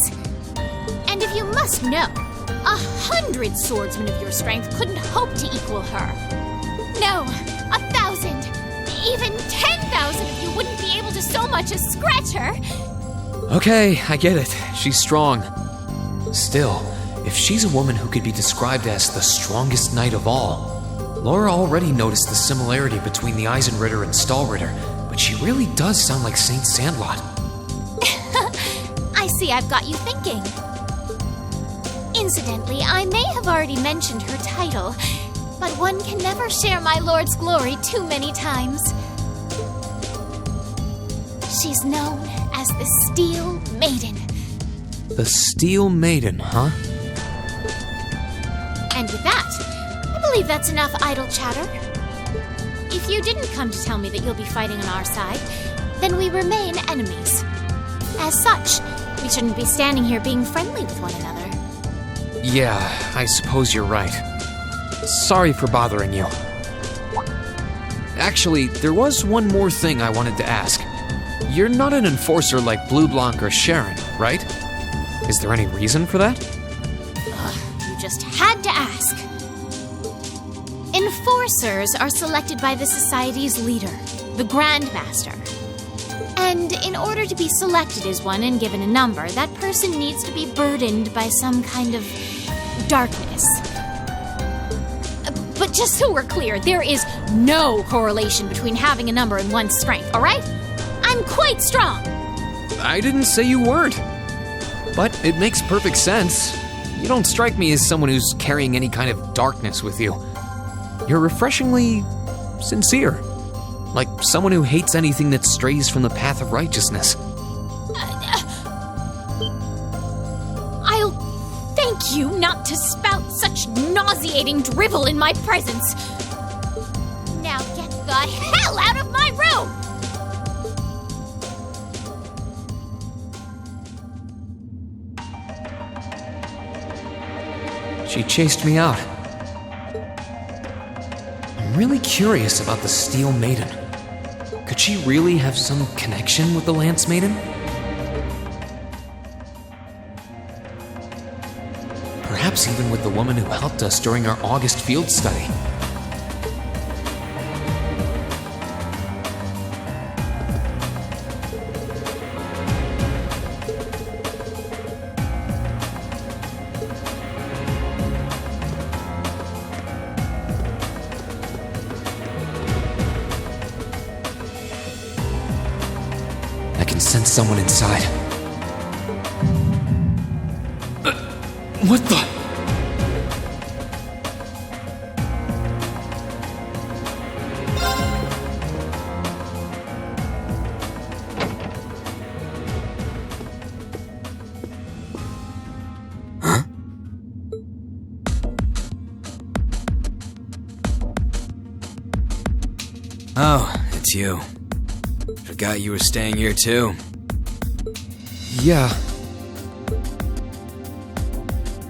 And if you must know, 100 swordsmen of your strength couldn't hope to equal her. No, 1,000, even 10,000 of you wouldn't be able to so much as scratch her. Okay, I get it. She's strong. Still, if she's a woman who could be described as the strongest knight of all, Laura already noticed the similarity between the Eisenritter and Stallritter, but she really does sound like Saint Sandlot. I see I've got you thinking. Incidentally, I may have already mentioned her title, but one can never share my lord's glory too many times. She's known as the Steel Maiden. The Steel Maiden, huh? And with that, I believe that's enough idle chatter. If you didn't come to tell me that you'll be fighting on our side, then we remain enemies. As such, we shouldn't be standing here being friendly with one another. Yeah, I suppose you're right. Sorry for bothering you. Actually, there was one more thing I wanted to ask. You're not an enforcer like Blue Blanc or Sharon, right? Is there any reason for that? You just had to ask. Enforcers are selected by the society's leader, the Grand Master. And in order to be selected as one and given a number, that person needs to be burdened by some kind of darkness. But just so we're clear, there is no correlation between having a number and one's strength, alright? I'm quite strong. I didn't say you weren't. But it makes perfect sense. You don't strike me as someone who's carrying any kind of darkness with you. You're refreshingly sincere. Like someone who hates anything that strays from the path of righteousness. I'll thank you not to spout such nauseating drivel in my presence. Now get the hell out of my room! She chased me out. I'm really curious about the Steel Maiden. Could she really have some connection with the Lance Maiden? Perhaps even with the woman who helped us during our August field study. I can sense someone inside. What the? Huh? Oh, it's you. Forgot you were staying here too. Yeah.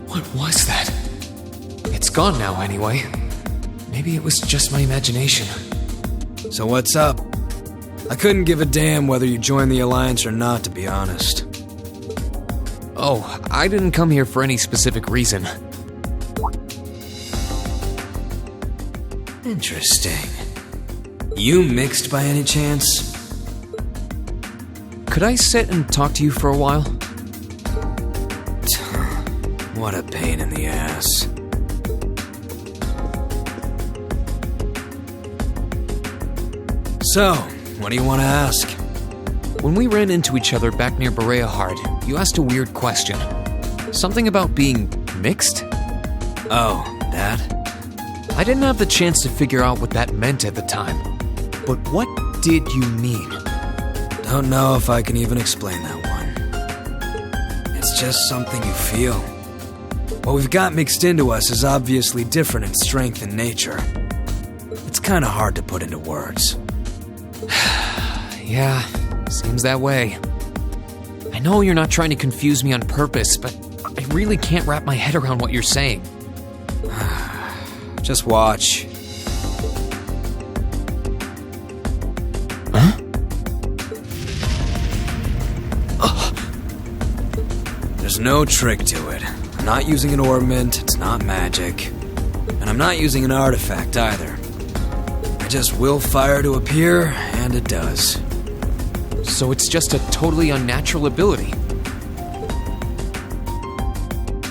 What was that? It's gone now anyway. Maybe it was just my imagination. So what's up? I couldn't give a damn whether you joined the Alliance or not, to be honest. Oh, I didn't come here for any specific reason. Interesting. You mixed by any chance? Could I sit and talk to you for a while? What a pain in the ass. So, what do you want to ask? When we ran into each other back near Berea-Hard, you asked a weird question. Something about being mixed? Oh, that? I didn't have the chance to figure out what that meant at the time. But what did you mean? Don't know if I can even explain that one. It's just something you feel. What we've got mixed into us is obviously different in strength and nature. It's kind of hard to put into words. Yeah, seems that way. I know you're not trying to confuse me on purpose, but I really can't wrap my head around what you're saying. Just watch. Huh? There's no trick to it. I'm not using an ornament, it's not magic. And I'm not using an artifact either. I just will fire to appear, and it does. So it's just a totally unnatural ability?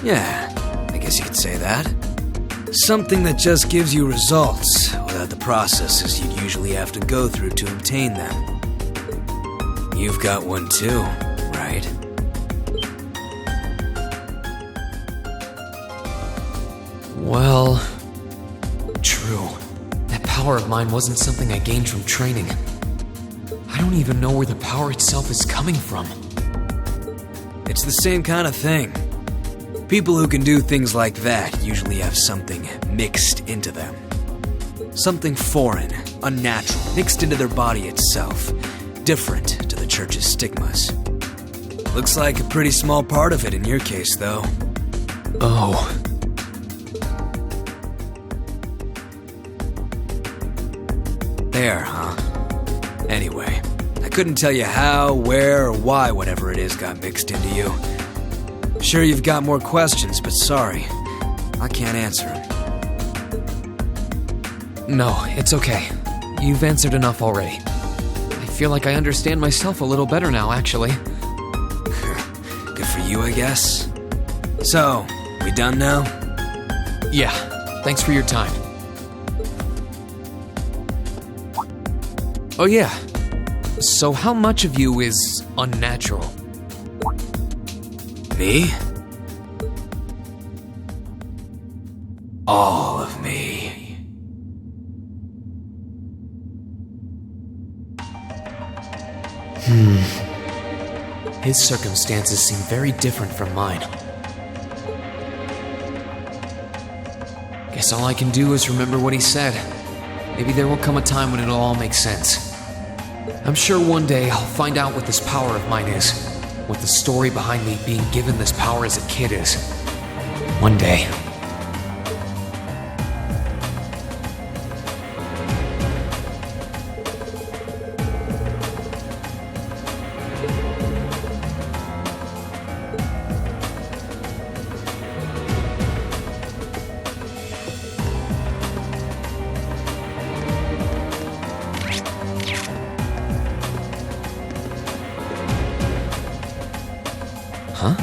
Yeah, I guess you could say that. Something that just gives you results, without the processes you'd usually have to go through to obtain them. You've got one too, right? Well, true. That power of mine wasn't something I gained from training. I don't even know where the power itself is coming from. It's the same kind of thing. People who can do things like that usually have something mixed into them. Something foreign, unnatural, mixed into their body itself, different to the church's stigmas. Looks like a pretty small part of it in your case, though. Oh. There, huh? Anyway, I couldn't tell you how, where, or why whatever it is got mixed into you. Sure you've got more questions, but sorry, I can't answer them. No, it's okay. You've answered enough already. I feel like I understand myself a little better now, actually. Good for you, I guess. So, we done now? Yeah, thanks for your time. Oh yeah, so how much of you is unnatural? Me? All of me. His circumstances seem very different from mine. Guess all I can do is remember what he said. Maybe there will come a time when it'll all make sense. I'm sure one day I'll find out what this power of mine is. What the story behind me being given this power as a kid is. One day. Huh?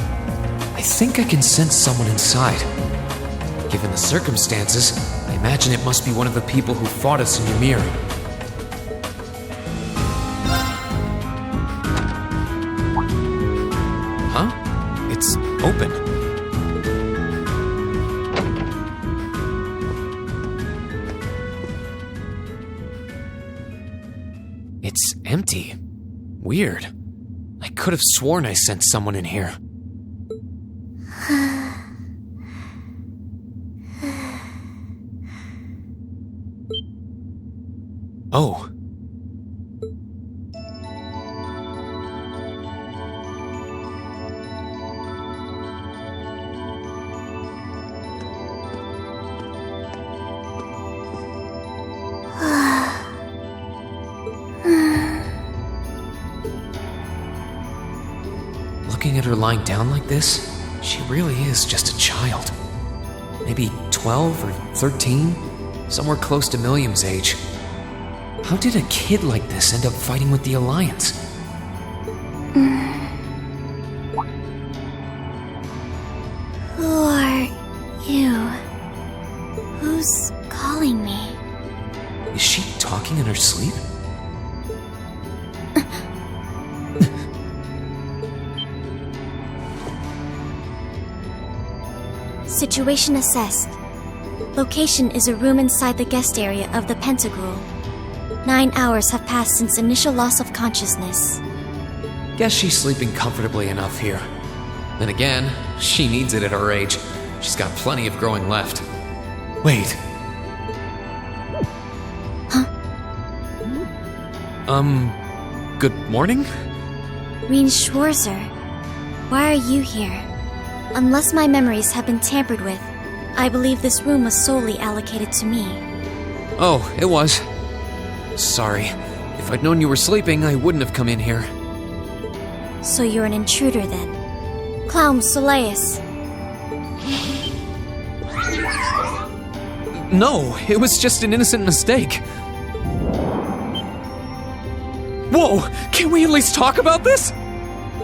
I think I can sense someone inside. Given the circumstances, I imagine it must be one of the people who fought us in Ymir. Huh? It's open. It's empty. Weird. I could have sworn I sensed someone in here. Oh. Looking at her lying down like this, she really is just a child. Maybe 12 or 13, somewhere close to Milliam's age. How did a kid like this end up fighting with the Alliance? Who are you? Who's calling me? Is she talking in her sleep? Situation assessed. Location is a room inside the guest area of the Pentagram. 9 hours have passed since initial loss of consciousness. Guess she's sleeping comfortably enough here. Then again, she needs it at her age. She's got plenty of growing left. Wait. Huh? Good morning? Reen Schwarzer, why are you here? Unless my memories have been tampered with, I believe this room was solely allocated to me. Oh, it was. Sorry. If I'd known you were sleeping, I wouldn't have come in here. So you're an intruder then? Clown Soleus. No, it was just an innocent mistake. Whoa! Can we at least talk about this?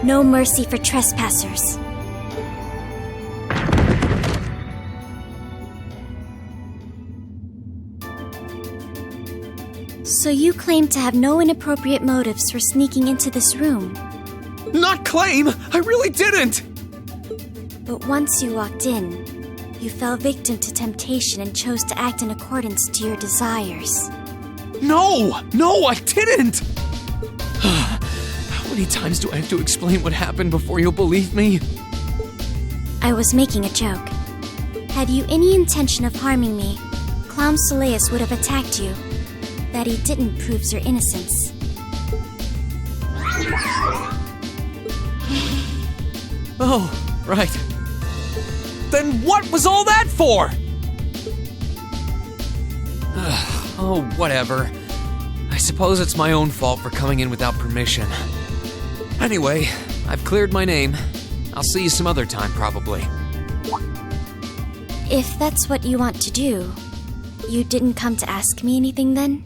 No mercy for trespassers. So you claim to have no inappropriate motives for sneaking into this room. Not claim! I really didn't! But once you walked in, you fell victim to temptation and chose to act in accordance to your desires. No! No, I didn't! How many times do I have to explain what happened before you'll believe me? I was making a joke. Had you any intention of harming me, Clown Soleus would have attacked you. that he didn't proves your innocence. Oh, right. Then what was all that for? Oh, whatever. I suppose it's my own fault for coming in without permission. Anyway, I've cleared my name. I'll see you some other time, probably. If that's what you want to do, you didn't come to ask me anything then?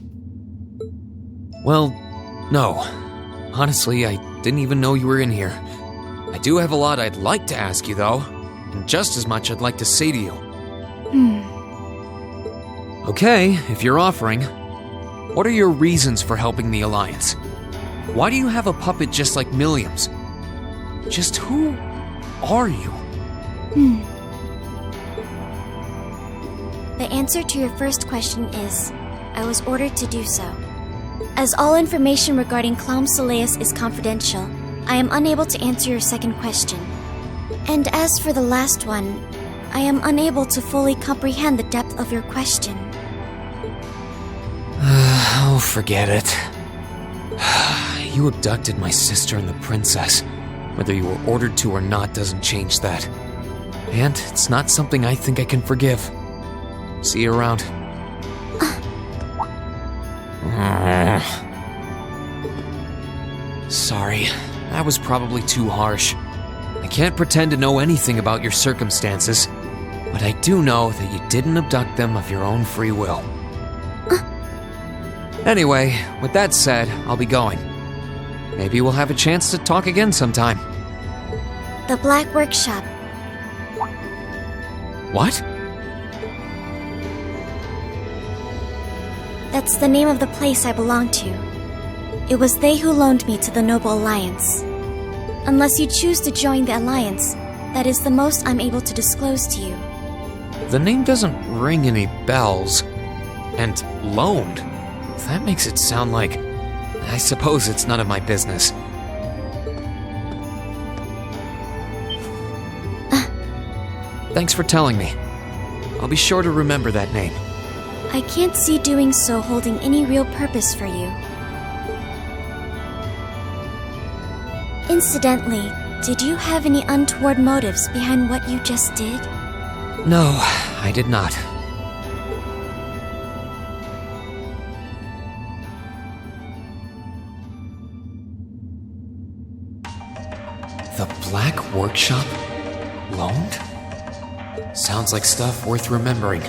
Well, no. Honestly, I didn't even know you were in here. I do have a lot I'd like to ask you, though, and just as much I'd like to say to you. Okay, if you're offering, what are your reasons for helping the Alliance? Why do you have a puppet just like Milliam's? Just who are you? The answer to your first question is, I was ordered to do so. As all information regarding Clom Soleus is confidential, I am unable to answer your second question. And as for the last one, I am unable to fully comprehend the depth of your question. Oh, forget it. You abducted my sister and the princess. Whether you were ordered to or not doesn't change that. And it's not something I think I can forgive. See you around. Sorry, that was probably too harsh. I can't pretend to know anything about your circumstances, but I do know that you didn't abduct them of your own free will. Anyway, with that said, I'll be going. Maybe we'll have a chance to talk again sometime. The Black Workshop. What? That's the name of the place I belong to. It was they who loaned me to the Noble Alliance. Unless you choose to join the Alliance, that is the most I'm able to disclose to you. The name doesn't ring any bells. And loaned? That makes it sound like... I suppose it's none of my business. Thanks for telling me. I'll be sure to remember that name. I can't see doing so holding any real purpose for you. Incidentally, did you have any untoward motives behind what you just did? No, I did not. The Black Workshop? Loaned? Sounds like stuff worth remembering.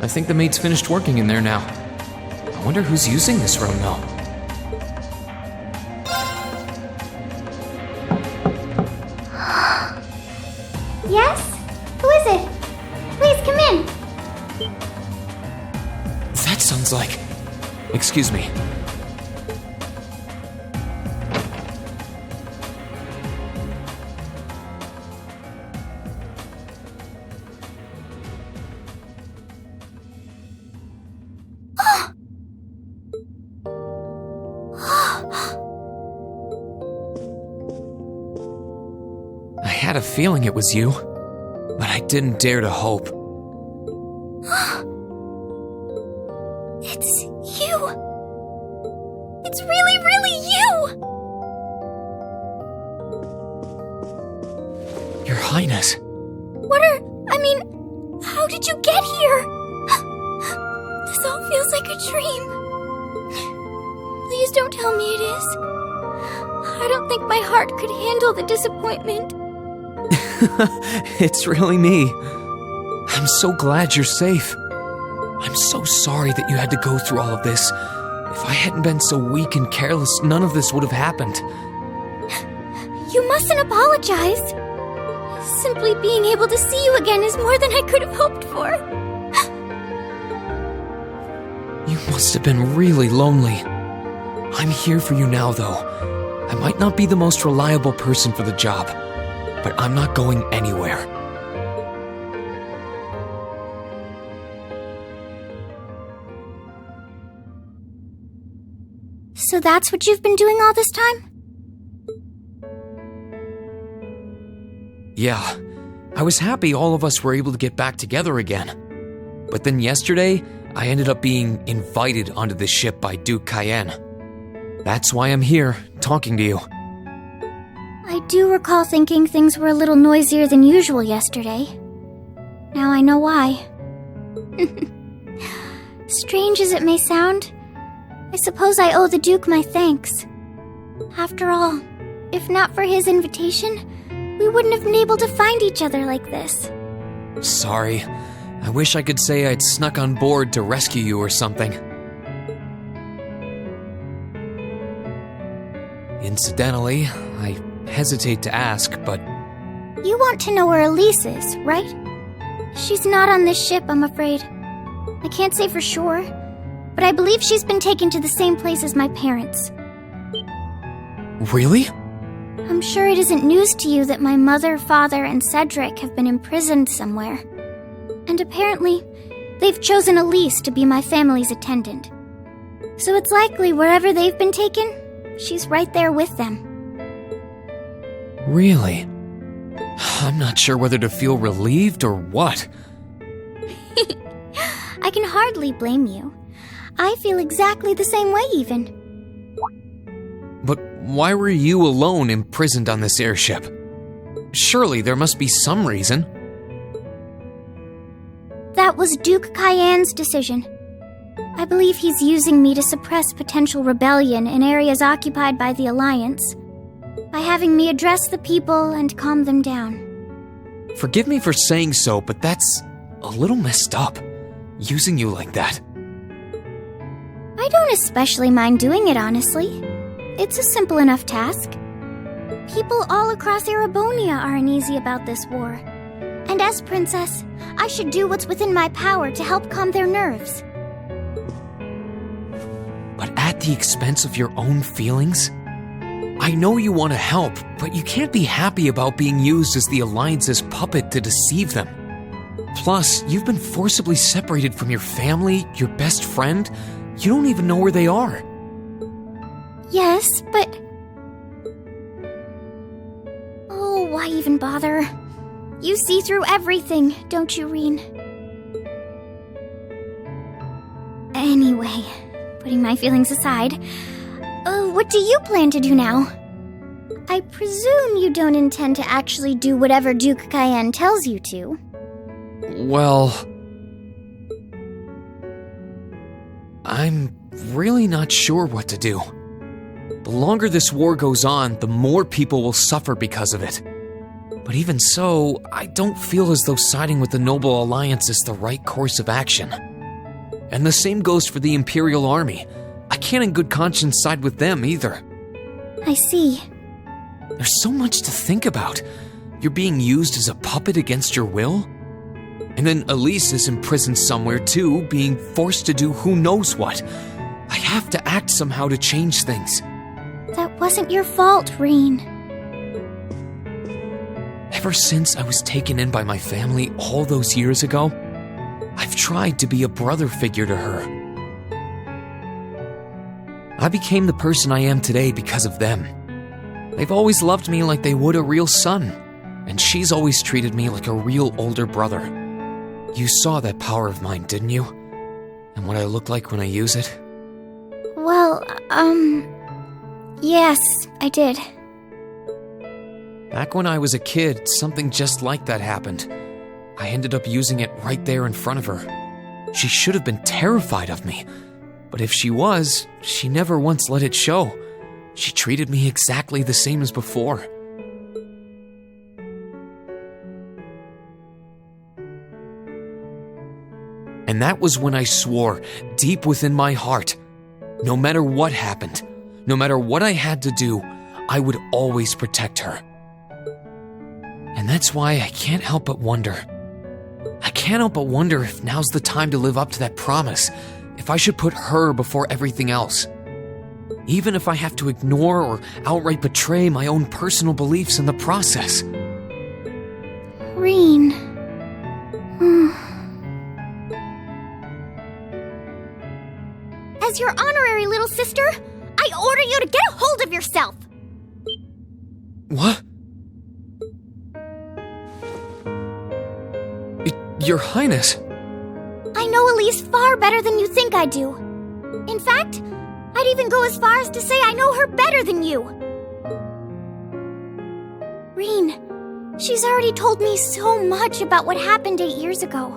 I think the maid's finished working in there now. I wonder who's using this room now. Yes? Who is it? Please come in. That sounds like... Excuse me. had a feeling it was you, but I didn't dare to hope. It's you! It's really, really you! Your Highness. How did you get here? This all feels like a dream. Please don't tell me it is. I don't think my heart could handle the disappointment. It's really me. I'm so glad you're safe. I'm so sorry that you had to go through all of this. If I hadn't been so weak and careless, none of this would have happened. You mustn't apologize. Simply being able to see you again is more than I could have hoped for. You must have been really lonely. I'm here for you now, though. I might not be the most reliable person for the job, but I'm not going anywhere. So that's what you've been doing all this time? Yeah, I was happy all of us were able to get back together again. But then yesterday, I ended up being invited onto the ship by Duke Cayenne. That's why I'm here, talking to you. I do recall thinking things were a little noisier than usual yesterday. Now I know why. Strange as it may sound, I suppose I owe the Duke my thanks. After all, if not for his invitation, we wouldn't have been able to find each other like this. Sorry. I wish I could say I'd snuck on board to rescue you or something. Incidentally, I hesitate to ask, but... You want to know where Elise is, right? She's not on this ship, I'm afraid. I can't say for sure, but I believe she's been taken to the same place as my parents. Really? I'm sure it isn't news to you that my mother, father, and Cedric have been imprisoned somewhere. And apparently, they've chosen Elise to be my family's attendant. So it's likely wherever they've been taken, she's right there with them. Really? I'm not sure whether to feel relieved or what. I can hardly blame you. I feel exactly the same way, even. But why were you alone imprisoned on this airship? Surely there must be some reason. That was Duke Cayenne's decision. I believe he's using me to suppress potential rebellion in areas occupied by the Alliance, by having me address the people and calm them down. Forgive me for saying so, but that's a little messed up, using you like that. I don't especially mind doing it, honestly. It's a simple enough task. People all across Erebonia are uneasy about this war. And as princess, I should do what's within my power to help calm their nerves. But at the expense of your own feelings? I know you want to help, but you can't be happy about being used as the Alliance's puppet to deceive them. Plus, you've been forcibly separated from your family, your best friend. You don't even know where they are. Yes, but... Oh, why even bother? You see through everything, don't you, Reen? Anyway, putting my feelings aside, what do you plan to do now? I presume you don't intend to actually do whatever Duke Cayenne tells you to. Well... I'm really not sure what to do. The longer this war goes on, the more people will suffer because of it. But even so, I don't feel as though siding with the Noble Alliance is the right course of action. And the same goes for the Imperial Army. I can't in good conscience side with them either. I see. There's so much to think about. You're being used as a puppet against your will? And then Elise is imprisoned somewhere too, being forced to do who knows what. I have to act somehow to change things. That wasn't your fault, Reen. Ever since I was taken in by my family all those years ago, I've tried to be a brother figure to her. I became the person I am today because of them. They've always loved me like they would a real son, And she's always treated me like a real older brother. You saw that power of mine, didn't you? And what I look like when I use it? Well, yes, I did. Back when I was a kid, something just like that happened. I ended up using it right there in front of her. She should have been terrified of me. But if she was, she never once let it show. She treated me exactly the same as before. And that was when I swore, deep within my heart, no matter what happened, no matter what I had to do, I would always protect her. And that's why I can't help but wonder. I can't help but wonder if now's the time to live up to that promise, if I should put her before everything else. Even if I have to ignore or outright betray my own personal beliefs in the process. Reen. As your honorary little sister, I order you to get a hold of yourself! What? Your Highness. I know Elise far better than you think I do. In fact, I'd even go as far as to say I know her better than you. Reen, she's already told me so much about what happened 8 years ago.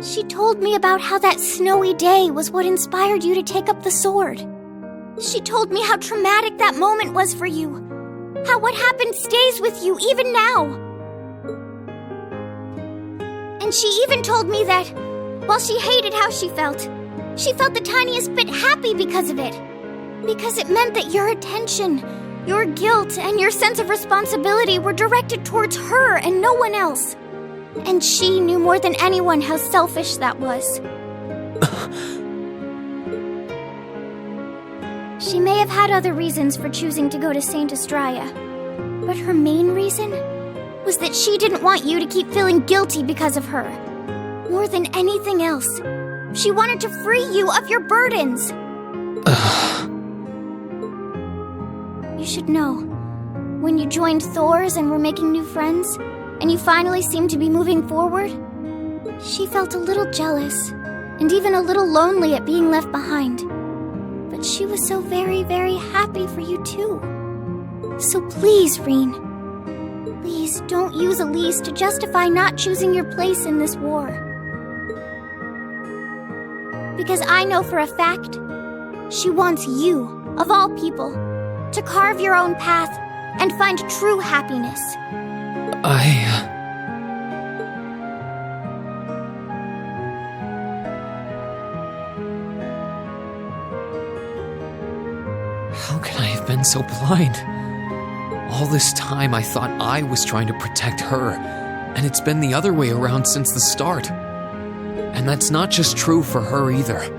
She told me about how that snowy day was what inspired you to take up the sword. She told me how traumatic that moment was for you. How what happened stays with you even now. And she even told me that, while she hated how she felt the tiniest bit happy because of it. Because it meant that your attention, your guilt, and your sense of responsibility were directed towards her and no one else. And she knew more than anyone how selfish that was. She may have had other reasons for choosing to go to Saint Estrella, but her main reason was that she didn't want you to keep feeling guilty because of her. More than anything else, she wanted to free you of your burdens. You should know, when you joined Thor's and were making new friends, and you finally seemed to be moving forward, she felt a little jealous, and even a little lonely at being left behind. But she was so very, very happy for you too. So please, Reen, please don't use Elise to justify not choosing your place in this war. Because I know for a fact, she wants you, of all people, to carve your own path and find true happiness. How can I have been so blind? All this time I thought I was trying to protect her, and it's been the other way around since the start. And that's not just true for her either.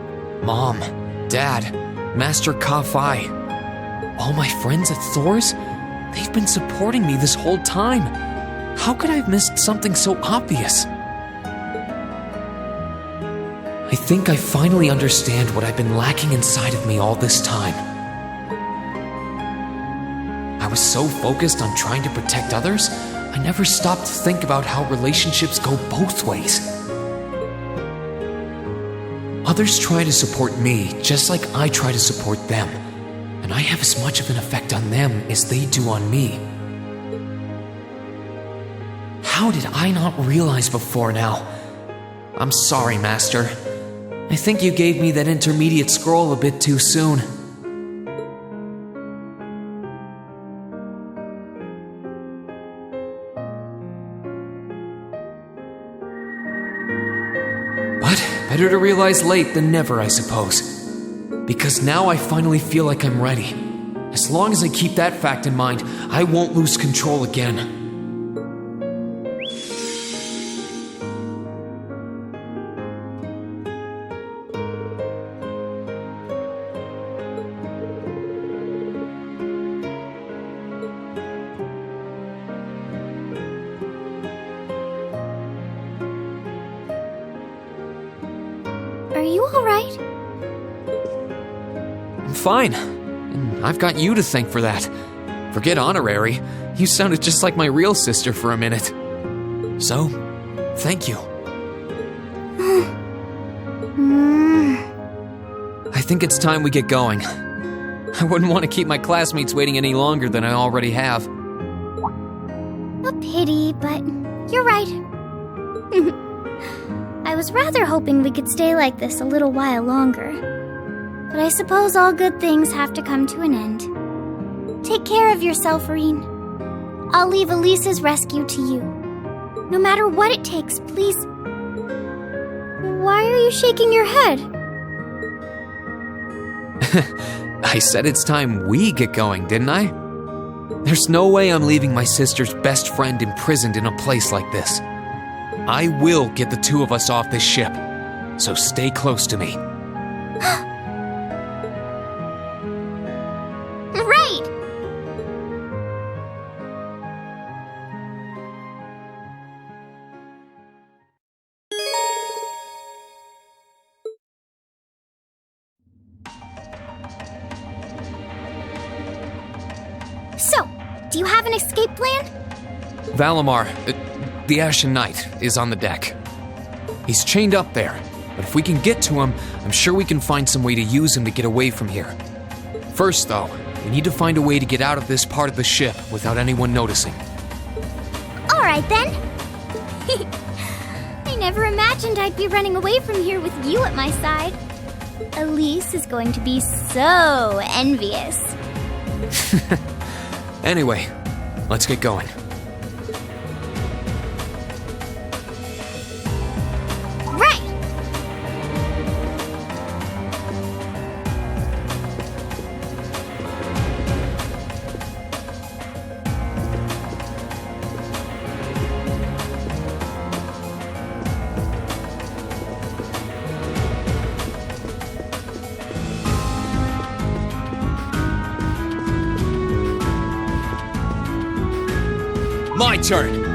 Mom, Dad, Master Ka-Fai, all my friends at Thor's, they've been supporting me this whole time. How could I have missed something so obvious? I think I finally understand what I've been lacking inside of me all this time. I was so focused on trying to protect others, I never stopped to think about how relationships go both ways. Others try to support me just like I try to support them, and I have as much of an effect on them as they do on me. How did I not realize before now? I'm sorry, Master. I think you gave me that intermediate scroll a bit too soon. But better to realize late than never, I suppose. Because now I finally feel like I'm ready. As long as I keep that fact in mind, I won't lose control again. Are you alright? I'm fine. And I've got you to thank for that. Forget honorary. You sounded just like my real sister for a minute. So, thank you. I think it's time we get going. I wouldn't want to keep my classmates waiting any longer than I already have. A pity, but you're right. I was rather hoping we could stay like this a little while longer. But I suppose all good things have to come to an end. Take care of yourself, Reen. I'll leave Elise's rescue to you. No matter what it takes, please. Why are you shaking your head? I said it's time we get going, didn't I? There's no way I'm leaving my sister's best friend imprisoned in a place like this. I will get the two of us off this ship, so stay close to me. Right! So, do you have an escape plan? Valimar, the Ashen Knight, is on the deck. He's chained up there, but if we can get to him, I'm sure we can find some way to use him to get away from here. First, though, we need to find a way to get out of this part of the ship without anyone noticing. Alright then. I never imagined I'd be running away from here with you at my side. Elise is going to be so envious. Anyway, let's get going. Right! My turn!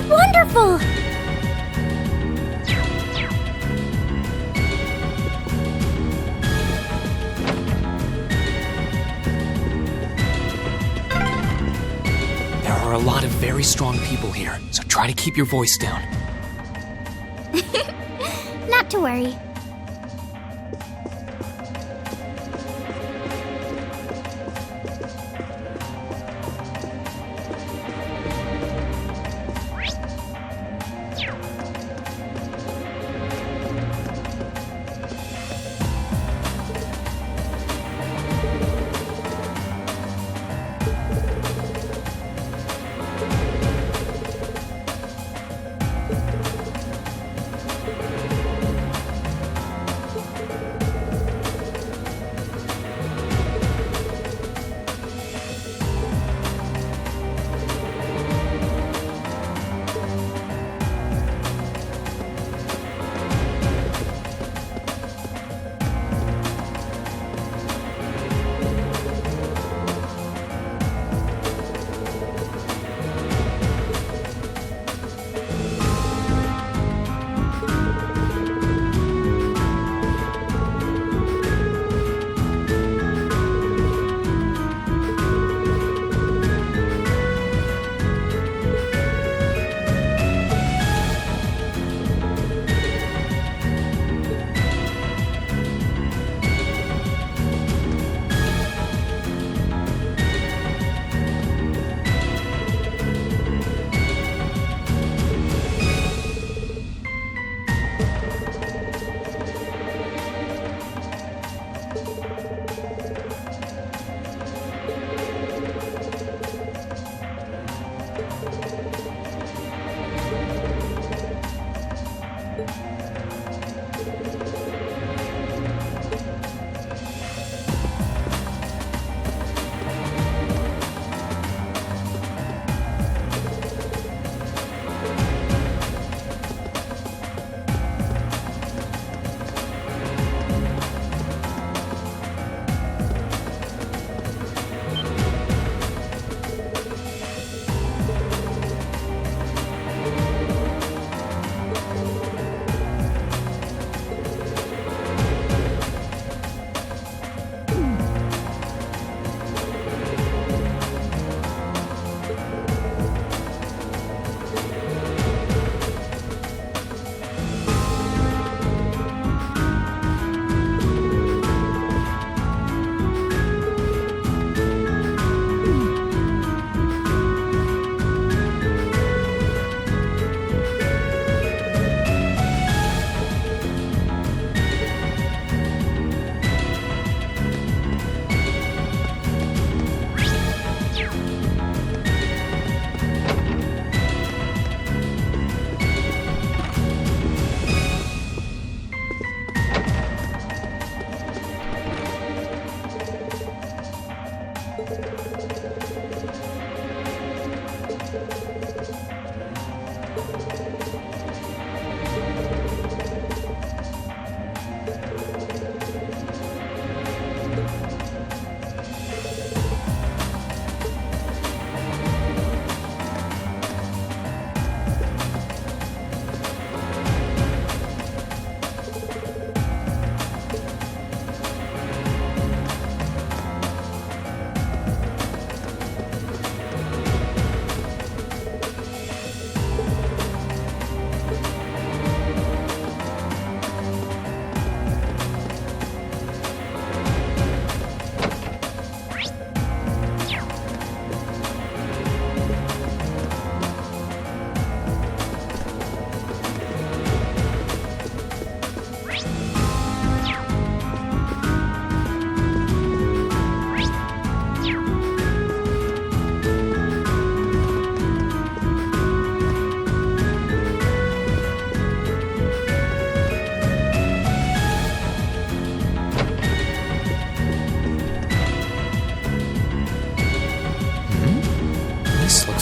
Wonderful! There are a lot of very strong people here, so try to keep your voice down. Not to worry.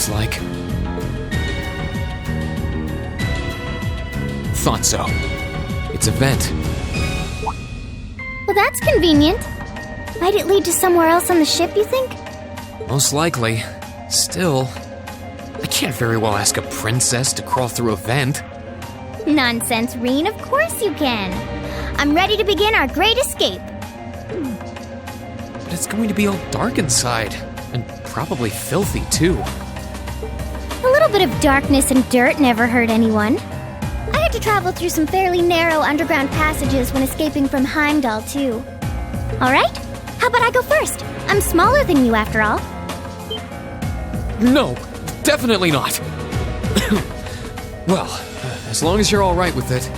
looks like. Thought so. It's a vent. Well, that's convenient. Might it lead to somewhere else on the ship, you think? Most likely. Still, I can't very well ask a princess to crawl through a vent. Nonsense, Reen. Of course you can. I'm ready to begin our great escape. But it's going to be all dark inside, and probably filthy too. A little bit of darkness and dirt never hurt anyone. I had to travel through some fairly narrow underground passages when escaping from Heimdall, too. Alright, how about I go first? I'm smaller than you, after all. No, definitely not. Well, as long as you're all right with it.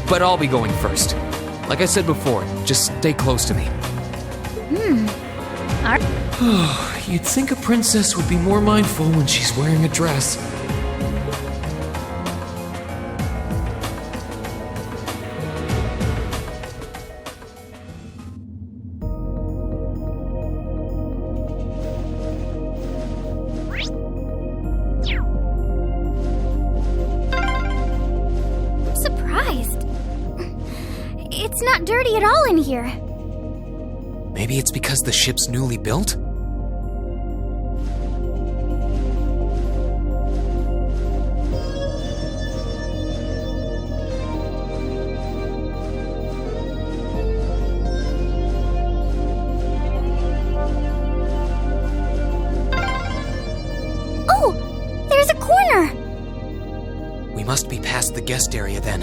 But I'll be going first. Like I said before, just stay close to me. Alright. You'd think a princess would be more mindful when she's wearing a dress. I'm surprised. It's not dirty at all in here. Maybe it's because the ship's newly built? Oh! There's a corner! We must be past the guest area then.